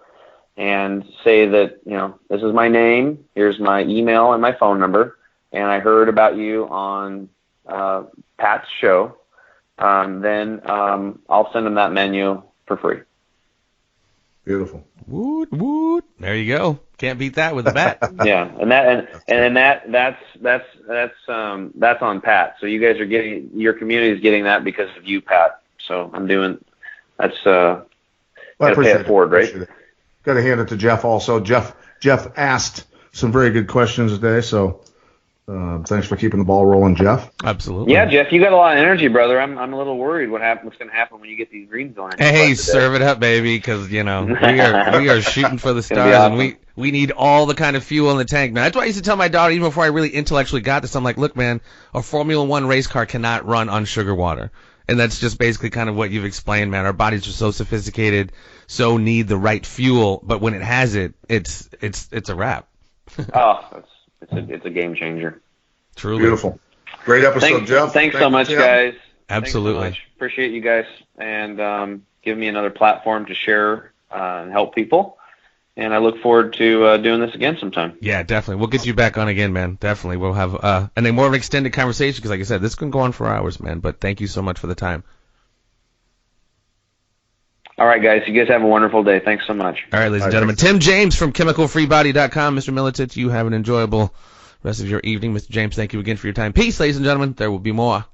and say that, you know, this is my name, here's my email and my phone number, and I heard about you on Pat's show, then I'll send them that menu for free. Beautiful. Woot woot. There you go. Can't beat that with a bat. Yeah, that's on Pat. So you guys are getting, your community is getting that because of you, Pat. So I'm doing that's. Got to pay it forward, right? Got to hand it to Jeff also. Jeff asked some very good questions today, so Thanks for keeping the ball rolling, Jeff. Absolutely. Yeah, Jeff, you got a lot of energy, brother. I'm a little worried what's going to happen when you get these greens going. Hey, serve it up, baby, because we are shooting for the stars, awesome. And we need all the kind of fuel in the tank, man. That's why I used to tell my daughter, even before I really intellectually got this, I'm like, look, man, a Formula One race car cannot run on sugar water. And that's just basically kind of what you've explained, man. Our bodies are so sophisticated, so need the right fuel, but when it has it, it's a wrap. Oh, it's a game changer. Truly. Beautiful. Great episode, Jeff. Thanks so much, guys. Absolutely. Thanks so much. Appreciate you guys, and giving me another platform to share and help people. And I look forward to doing this again sometime. Yeah, definitely. We'll get you back on again, man. Definitely. We'll have a more of an extended conversation because, like I said, this can go on for hours, man. But thank you so much for the time. All right, guys. You guys have a wonderful day. Thanks so much. All right, ladies and gentlemen. Tim James from ChemicalFreeBody.com. Mr. Militich, you have an enjoyable rest of your evening. Mr. James, thank you again for your time. Peace, ladies and gentlemen. There will be more.